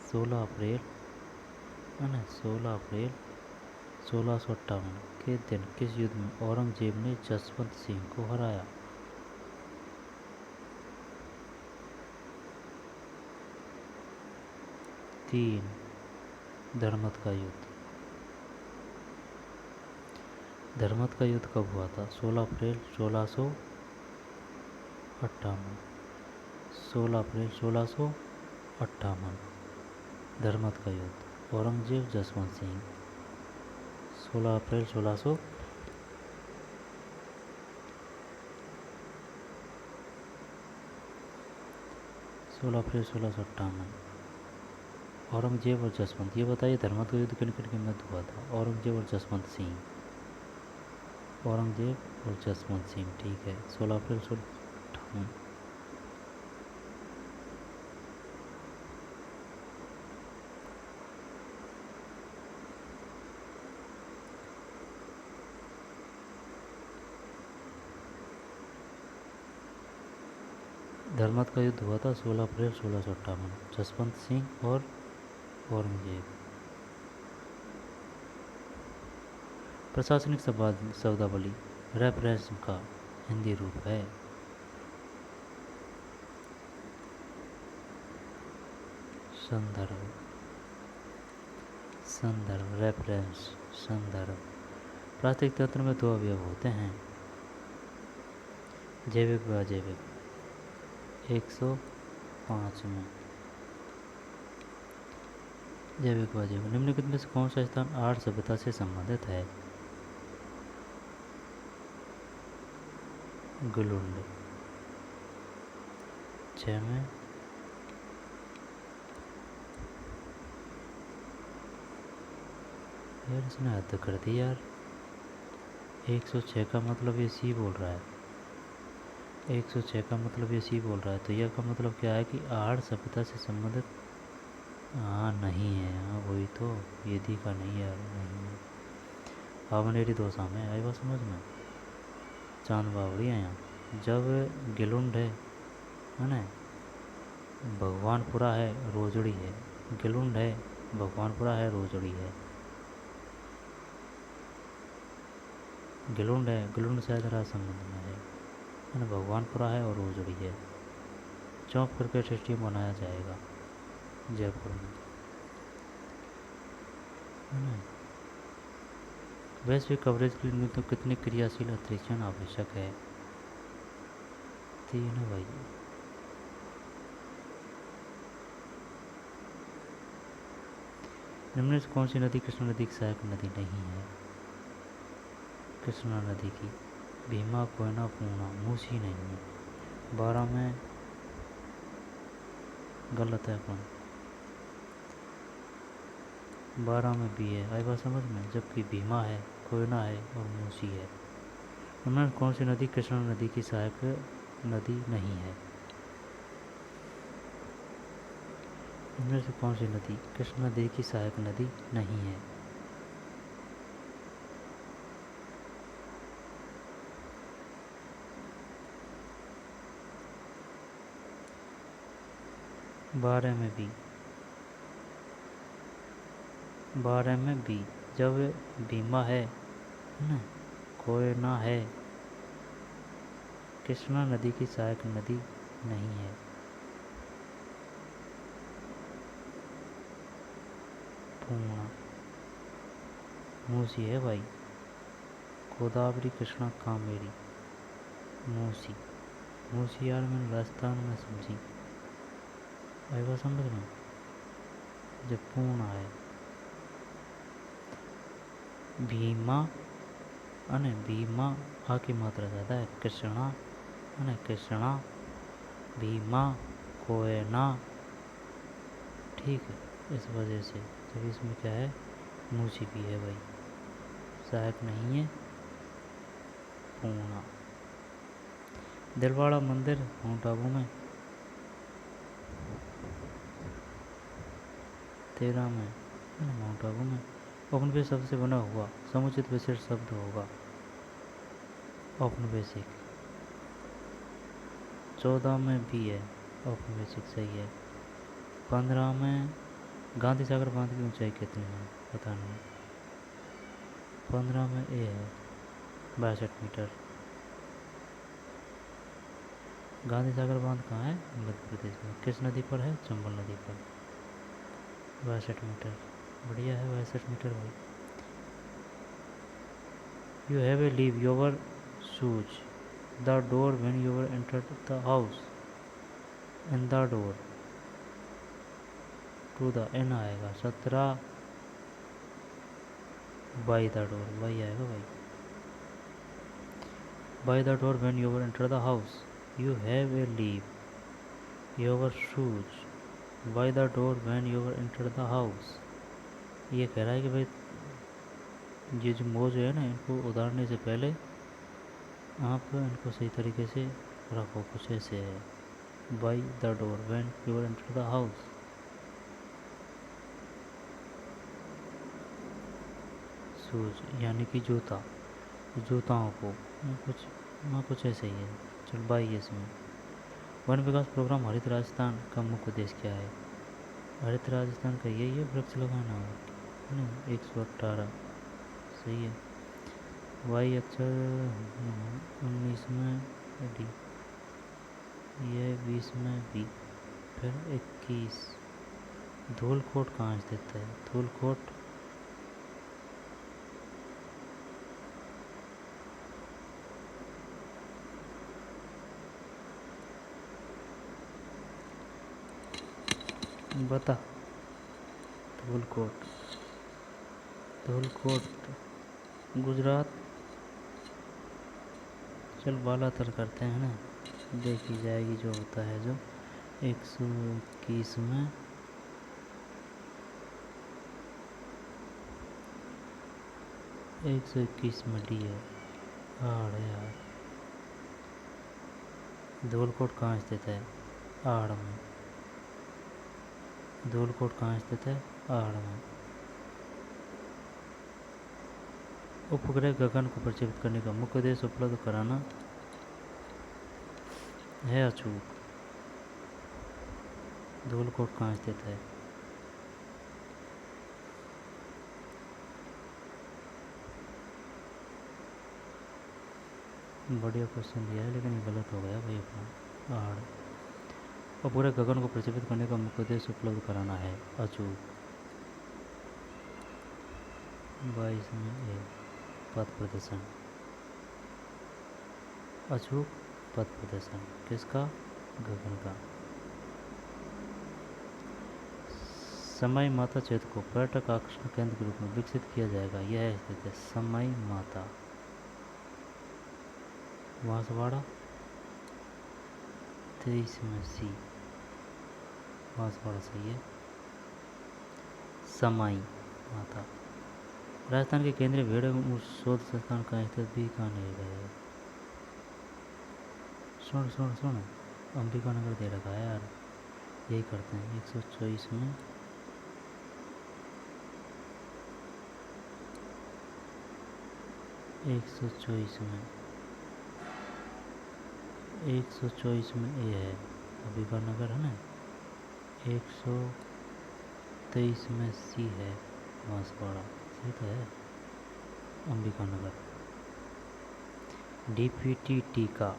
16 अप्रैल है ना, 16 अप्रैल 1658 के दिन किस युद्ध में औरंगजेब ने जसवंत सिंह को हराया? 3 धर्मत का युद्ध। धर्मत का युद्ध कब हुआ था? 16 अप्रैल 1658। 16 अप्रैल 1658 धर्मत का युद्ध। औरंगजेब जसवंत सिंह 16 अप्रैल 1658। औरंगजेब और जसवंत, ये बताइए धर्मत का युद्ध किन किन के मध्य हुआ था? औरंगजेब और जसवंत सिंह। औरंगजेब और जसवंत सिंह, ठीक है। 16 अप्रैल 1658। धर्मत का युद्ध हुआ था 16 अप्रैल 1658, जसवंत सिंह और औरंगजेब। प्रशासनिक शब्दावली रेफरेंस का हिंदी रूप है। संदर्भ, संदर्भ, रेफरेंस, संदर्भ। प्राकृतिक तंत्र में 2 अवयव होते हैं, जैविक व अजैविक। 105 में जैविक व अजैविक। निम्नलिखित में से कौन सा स्थान आर्य सभ्यता से संबंधित है? गुलुंड। 6 में यार इसने हद कर दी यार। 106 का मतलब ये सी बोल रहा है। 106 का मतलब ये सी बोल रहा है, तो यह का मतलब क्या है कि आर्य सभ्यता से संबंधित। हाँ नहीं है, हाँ वही तो, ये दी का नहीं है, नहीं है। हावनेरी दोसा में आई बात समझ में। चांद बावड़ी है यहाँ। जब गिलुंड है ना, भगवानपुरा है, रोजड़ी है। गिलुंड है, भगवानपुरा है, रोजड़ी है। गिलुंड है, गिलुंड शायद राज संबंध में है ना। भगवानपुरा है और रोजड़ी है। चौक क्रिकेट स्टेडियम बनाया जाएगा जयपुर में, है ना। वैश्विक कवरेज के लिए तो कितनी क्रियाशील अतिरिक्त आवश्यक है? 3 है भाई। निम्न से कौन सी नदी कृष्णा नदी की सहायक नदी नहीं है? कृष्णा नदी की भीमा, कोयना, पूर्णा, मूसी नहीं है। 12 में गलत है अपन। 12 में बी है, आई बात समझ में। जबकि भीमा है, कोयना है और मूसी है। निम्न कौन सी नदी कृष्णा नदी की सहायक नदी नहीं है? इनमें से कौन सी नदी कृष्णा नदी की सहायक नदी नहीं है? बारह में बी। 12 में बी। जब भीमा है ना, कोयना है, कृष्णा नदी की सहायक नदी नहीं है। पूर्णा, मूसी है भाई। गोदावरी, कृष्णा, कामेरी, मूसी। मूसी यार मैंने राजस्थान में समझी, आई बात समझ में। जब पूर्णा है, भीमा अने भीमा आ की मात्रा ज़्यादा है। कृष्णा अने कृष्णा, भीमा, कोयना, ठीक है। इस वजह से जब इसमें क्या है, मूसी भी है भाई, सहायक नहीं है। पूर्णा। दिलवाड़ा मंदिर माउंट आबू में। 13 में माउंट आबू में। औपनिवेशिक शब्द से बना हुआ समुचित विशेष शब्द होगा औपनिवेशिक। 14 में भी है औपनिवेशिक, सही है। 15 में गांधी सागर बांध की ऊंचाई कितनी है? पता नहीं। 15 में ए है 62 मीटर। गांधी सागर बांध कहाँ है? मध्य प्रदेश में। किस नदी पर है? चंबल नदी पर। 62 मीटर, बढ़िया है 62 मीटर भाई। You have a leave your shoes the door when you enter the house. In the door to the in आएगा। 17 बाई द डोर, बाई आएगा भाई। By the door when you enter the house, you have a leave your shoes. By the door when you enter the house, ये कह रहा है कि भाई ये जो मोज है ना, इनको उतारने से पहले आप इनको सही तरीके से रखो, कुछ ऐसे है। By the door when you enter the house. Shoes यानी कि जूता, जूताओं को, कुछ हाँ कुछ ऐसे ही है। चल बाई है इसमें। वन विकास प्रोग्राम हरित राजस्थान का मुख्य उद्देश्य क्या है? हरित राजस्थान का यही है, वृक्ष लगाना है ना। 118 सही है। वाई अक्षर 19 में डी, यह 20 में बी, फिर 21। धूलकोट कहाँ स्थित है? धूलकोट बता। धूलकोट, धूलकोट गुजरात। चल बालातर करते हैं ना, देखी जाएगी जो होता है जो। 121 में 121 में डी है। आड़ यार, धूलकोट कहाँ स्थित है? आड़ में। धूलकोट कहाँ स्थित है? आड़ में। उपग्रह गगन को प्रक्षेपित करने का मुख्य उद्देश्य उपलब्ध कराना है अचूक। धूलकोट कहाँ स्थित है? बढ़िया क्वेश्चन दिया है, लेकिन ये गलत हो गया भाई अपना। आड़। उपग्रह गगन को प्रक्षेपित करने का मुख्य उद्देश्य उपलब्ध कराना है अचूक। 22 में ए, पथ प्रदर्शन। अचूक पथ प्रदर्शन किसका? गगन का। समय माता क्षेत्र को पर्यटक आकर्षण केंद्र के रूप में विकसित किया जाएगा, यह स्थित है समय माता बांसवाड़ा। 23 में सी, बांसवाड़ा सही है। समाई माता। राजस्थान के केंद्रीय भेड़ एवं शोध संस्थान का स्थित बीकानेर है। सुन सुन सुन, अंबिका नगर दे रखा है यार, यही करते हैं। 124 में 124 में 124 में ए है, अंबिका नगर है ना। 123 में सी है, बांसवाड़ा सही तो है, अंबिका नगर। डीपीटी टीका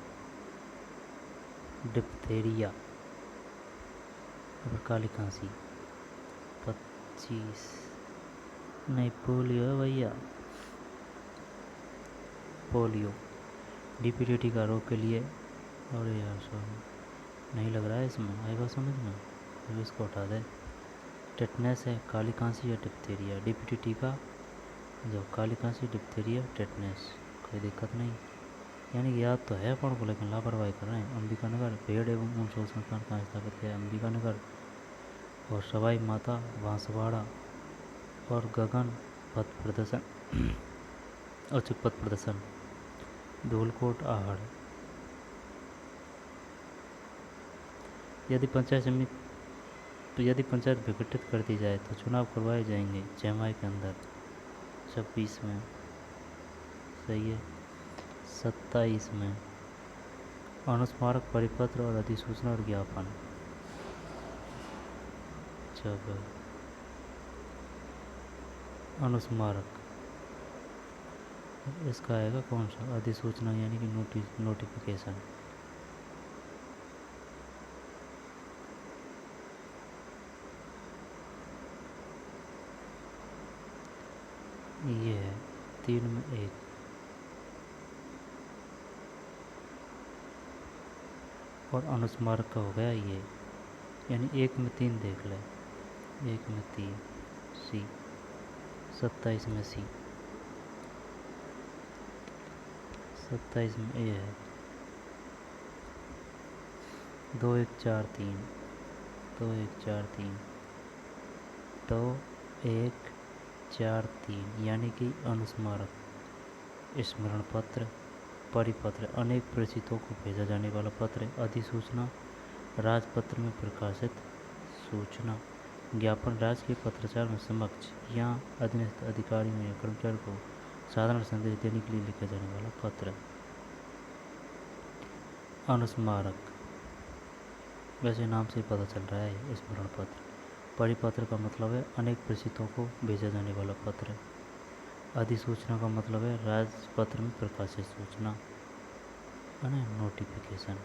डिप्थेरिया और काली खांसी 25। नहीं पोलियो है भैया, पोलियो। डीपीटी टीका रोग के लिए, और यार सॉरी नहीं लग रहा है इसमें, आएगा समझ में, तो इसको हटा दे। टेटनेस है, काली खांसी या डिप्थेरिया। डीपीटी टीका जो काली खांसी, डिप्थेरिया, टेटनेस, कोई दिक्कत नहीं। यानी कि याद तो है अपन को, लेकिन लापरवाही कर रहे हैं। अंबिका नगर भेड़ एवं ऊन शोध संस्थान कहाँ स्थापित किया है? अंबिका नगर। और सवाई माता बांसवाड़ा। और गगन पथ प्रदर्शन अचूक पथ प्रदर्शन धूलकोट आहड़। यदि पंचायत समिति, तो यदि पंचायत विघटित कर दी जाए तो चुनाव करवाए जाएंगे जमाई के अंदर। 26 में सही है। 27 में अनुस्मारक परिपत्र और अधिसूचना और ज्ञापन। जब अनुस्मारक, इसका आएगा कौन सा? अधिसूचना यानी कि नोटिफिकेशन। ये है 3 में 1। और अनुस्मारक का हो गया ये, यानी 1 में 3 देख ले। 1 में 3 सी, 27 में सी। 27 में ए है। 2143 2143 2143 यानी कि अनुस्मारक, स्मरण पत्र, परिपत्र, अनेक प्रेषितों को भेजा जाने वाला पत्र, अधिसूचना, राजपत्र में प्रकाशित सूचना, ज्ञापन, राजकीय पत्राचार में समक्ष या अधीनस्थ अधिकारियों या कर्मचारी को साधारण संदेश देने के लिए लिखा जाने वाला पत्र। अनुस्मारक, वैसे नाम से पता चल रहा है, स्मरण पत्र। परिपत्र का मतलब है अनेक प्रेषितों को भेजा जाने वाला पत्र। अधिसूचना का मतलब है राजपत्र में प्रकाशित सूचना, नोटिफिकेशन।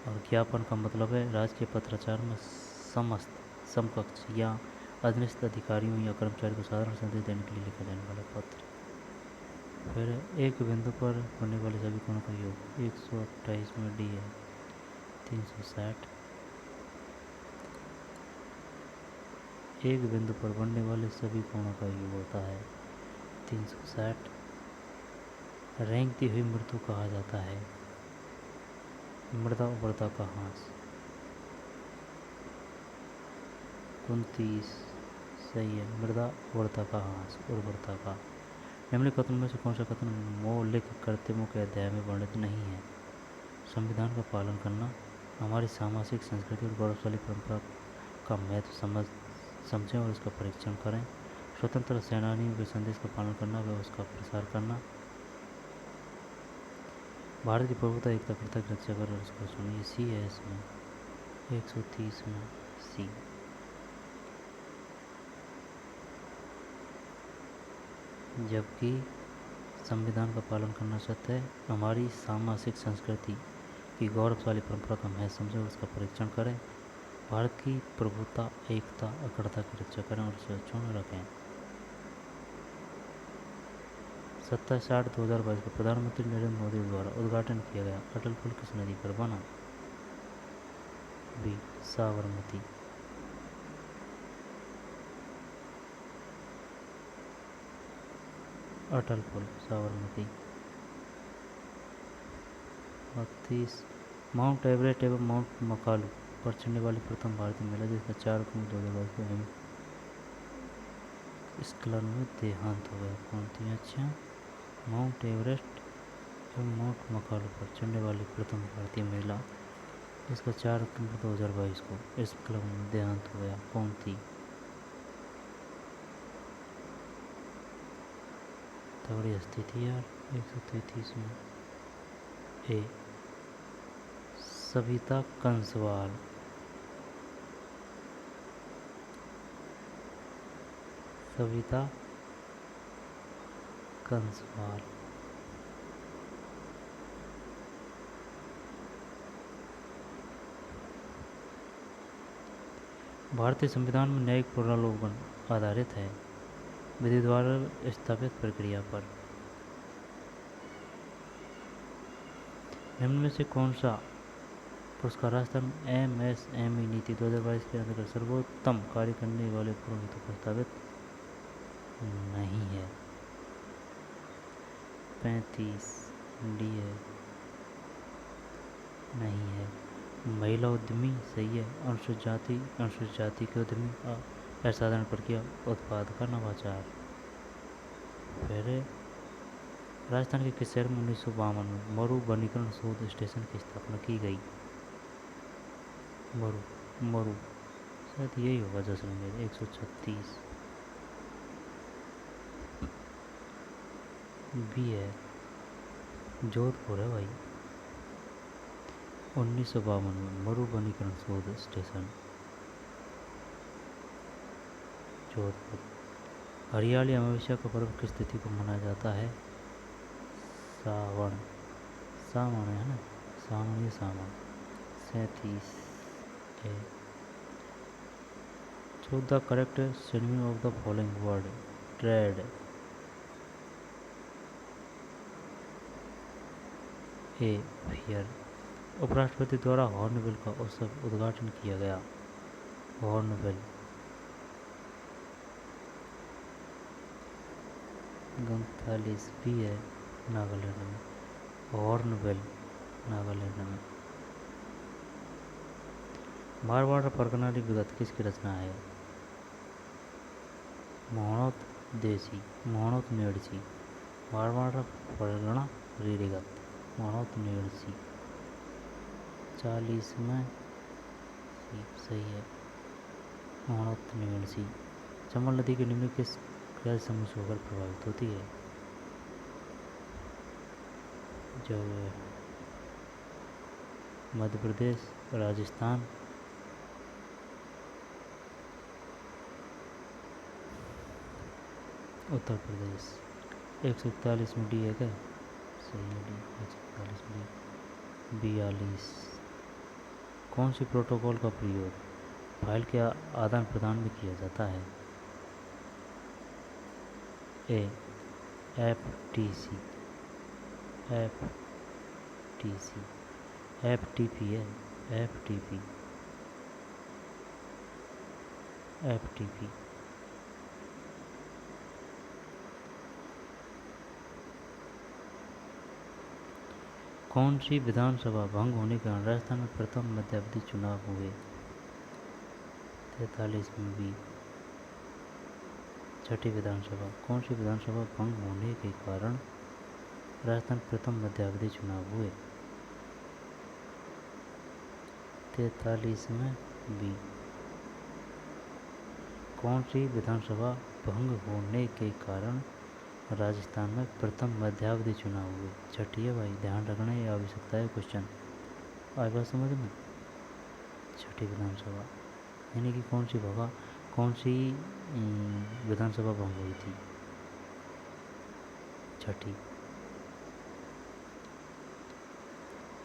और ज्ञापन का मतलब है राजकीय पत्राचार में समस्त, समकक्ष या अधीनस्थ अधिकारियों या कर्मचारी को साधारण संदेश देने के लिए लिखा जाने वाला पत्र। फिर एक बिंदु पर बनने वाले सभी कोणों का योग 128 में डी है 360। एक बिंदु पर बनने वाले सभी कोणों का योग होता है 360। रेंगती हुई मृत्यु कहा जाता है मृदा उर्वरता का ह्रास। 29 सही है, मृदा उर्वरता का ह्रास, उर्वरता का। निम्नलिखित कथनों में से कौन सा कथन मौलिक कर्तव्यों के अध्याय में वर्णित नहीं है? संविधान का पालन करना, हमारी सामाजिक संस्कृति और गौरवशाली परंपरा का महत्व समझें और इसका परीक्षण करें, स्वतंत्र सेनानियों के संदेश का पालन करना व उसका प्रसार करना, भारत की प्रभुता एकता अखंडता की रक्षा कर और इसको सुनिए। सी है इसमें 130 में सी। जबकि संविधान का पालन करना सत्य है, हमारी सामाजिक संस्कृति की गौरवशाली परंपरा का महत्व समझें और उसका परीक्षण करें, भारत की प्रभुता एकता अखंडता की रक्षा करें और उसे अक्षुण्ण रखें। 27/8/2022 को प्रधानमंत्री नरेंद्र मोदी द्वारा उद्घाटन किया गया अटल पुल किस नदी पर बना? बी साबरमती। अटल पुल साबरमती। 32 माउंट एवरेस्ट एवं माउंट मकालू पर चढ़ने वाली प्रथम भारतीय महिला जिसका 4 अक्टूबर 2022 को हिमस्खलन में देहांत हो गया कौन थी? अच्छा, माउंट एवरेस्ट एवं माउंट मकालू पर चढ़ने वाली प्रथम भारतीय महिला जिसका 4 अक्टूबर 2022 को हिमस्खलन में देहांत हो गया कौन थी? तगड़ी हस्ती थी यार। 133 में ए सविता कंसवाल। सविता कंसवाल। भारतीय संविधान में न्यायिक पुनरावलोकन आधारित है विधि द्वारा स्थापित प्रक्रिया पर। निम्न में से कौन सा पुरस्कार राजस्थान MSME नीति 2022 के अंतर्गत सर्वोत्तम कार्य करने वाले पुरोहितों को प्रस्तावित नहीं है? 35 डी है, नहीं है। महिला उद्यमी सही है। अनुसूचित जाति के उद्यमी, असाधारण प्रक्रिया, उत्पाद का नवाचार। फिर राजस्थान के किस शहर में 1952 में मरु वनीकरण शोध स्टेशन की स्थापना की गई? मरु शायद यही होगा जैसलमेर। 136 बी है, जोधपुर है भाई। 1952 में मरु वनीकरण शोध स्टेशन जोधपुर। हरियाली अमावस्या का पर्व किस तिथि को मनाया जाता है? सावन है ना, सावन या सावन। 37 है। Choose the correct synonym of the following word. Trade. A fear. उपराष्ट्रपति द्वारा हॉर्नबिल का उत्सव उद्घाटन किया गया। हॉर्नबिल। 39 भी है नागालैंड में। हॉर्नबिल नागालैंड में। मारवाड़ परगना की विगत किसकी रचना है? मोहनोत देसी, मोहनोत नेड़सी। मारवाड़ परगना रीरिगत मोहनोत नेड़सी। 40 में सही है, मोहनोत नेड़सी। चंबल नदी की निम्न किस राज्य समूह से होकर प्रभावित होती है? जो मध्य प्रदेश, राजस्थान, उत्तर प्रदेश। 141 में डी है क्या? सही है डी, 141 में डी। 42। कौन सी प्रोटोकॉल का प्रयोग फाइल के आदान प्रदान में किया जाता है? A F T C, F T C, F T P है, F T P, F T P. कौन सी विधानसभा भंग होने के कारण राजस्थान में प्रथम मध्यावधि चुनाव हुए? 43 में भी। छठी विधानसभा। कौन सी विधानसभा भंग होने के कारण राजस्थान प्रथम मध्यावधि चुनाव हुए? 43 में बी। कौन सी विधानसभा भंग होने के कारण राजस्थान में प्रथम मध्यावधि चुनाव हुए? छठी है भाई, ध्यान रखना, ये आवश्यकता है क्वेश्चन। आए बात समझ में? छठी विधानसभा यानी कि कौन सी विधानसभा भंग हुई थी? छठी।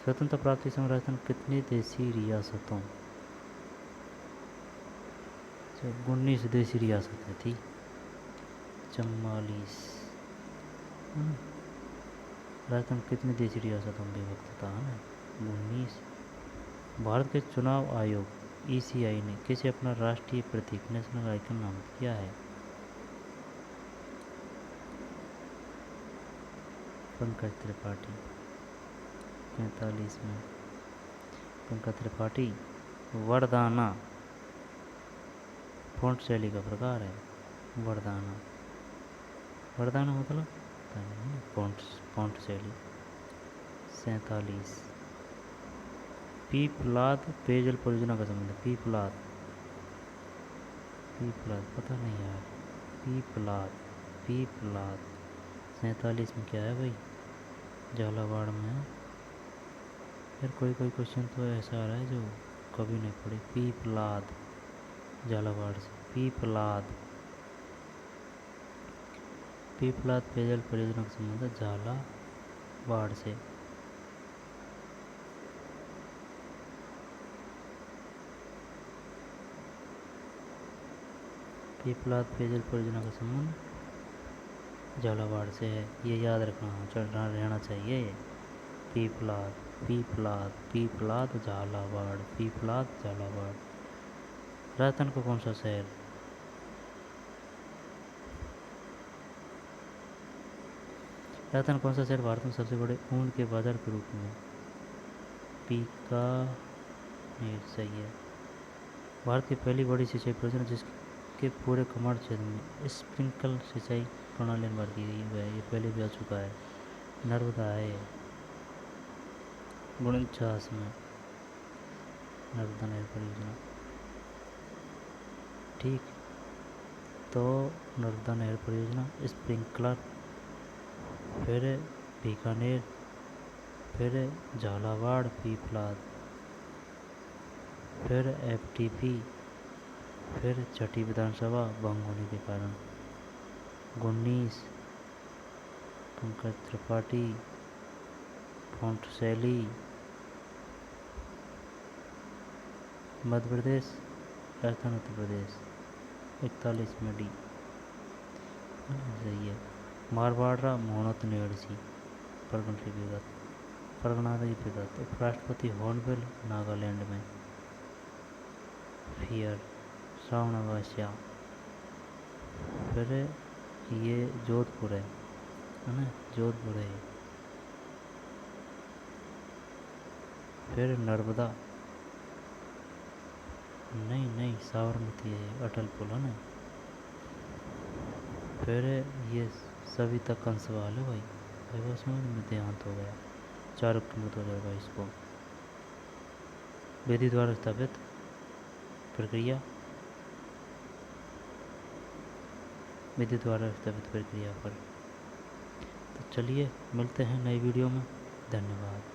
स्वतंत्रता प्राप्ति समय राजस्थान कितनी देशी रियासतों 19 देशी रियासतें थी। 44। राजस्थान कितनी देशी रियासतों में विभक्त था ना? 19। भारत के चुनाव आयोग ECI ने किसे अपना राष्ट्रीय प्रतीक नेशनल आइकन नामित किया है? पंकज त्रिपाठी। 45 में पंकज त्रिपाठी। वरदाना फॉन्ट शैली का प्रकार है। वरदाना, वरदाना मतलब फॉन्ट शैली। 47। पीपलाद पेयजल परियोजना का संबंध। पीपलाद पता नहीं यार। पीपलाद 47 में क्या है भाई? झालावाड़ में है। यार कोई क्वेश्चन तो ऐसा आ रहा है जो कभी नहीं पढ़े। पीपलाद झालावाड़ से। पीपलाद पेयजल परियोजना का संबंध झालावाड़ से। पीपलाद पेयजल परियोजना का संबंध झालावाड़ से है, ये याद रखना, चलना रहना चाहिए। पीपलाद झालावाड़, पीपलाद झालावाड़। राजस्थान का कौन सा शहर? राजस्थान कौन सा शहर भारत में सबसे बड़े ऊन के बाजार के रूप में? बीकानेर सही है। भारत की पहली बड़ी सिंचाई परियोजना जिसके पूरे कमांड क्षेत्र में स्प्रिंकल सिंचाई प्रणाली निर्माण की गई है, ये पहले भी आ चुका है। नर्मदा है। 49 में नर्मदा नहर परियोजना। ठीक, तो नर्मदा नहर परियोजना, स्प्रिंकलर, फिर बीकानेर, फिर झालावाड़, पीपलाद, फिर FTP, फिर छठी विधानसभा भंग होने के कारण। 19 पंकज त्रिपाठी फॉन्ट शैली। मध्य प्रदेश, राजस्थान, उत्तर प्रदेश। 41 में डी सही है। मारवाड़ा मोहनत नेड़सी परगना की विगत। उपराष्ट्रपति हॉर्नबिल नागालैंड में। फियर श्रावणवास्या, फिर ये जोधपुर है ना? जोधपुर है। फिर नर्मदा, नहीं नहीं साबरमती है, अटल पुल है ना। फिर ये सविता कंसवाल है भाई, भाई बस में देहांत हो गया। 4 अक्टूबर 2022 को। विधि द्वारा स्थापित प्रक्रिया, विधि द्वारा स्थापित प्रक्रिया पर। तो चलिए मिलते हैं नई वीडियो में, धन्यवाद।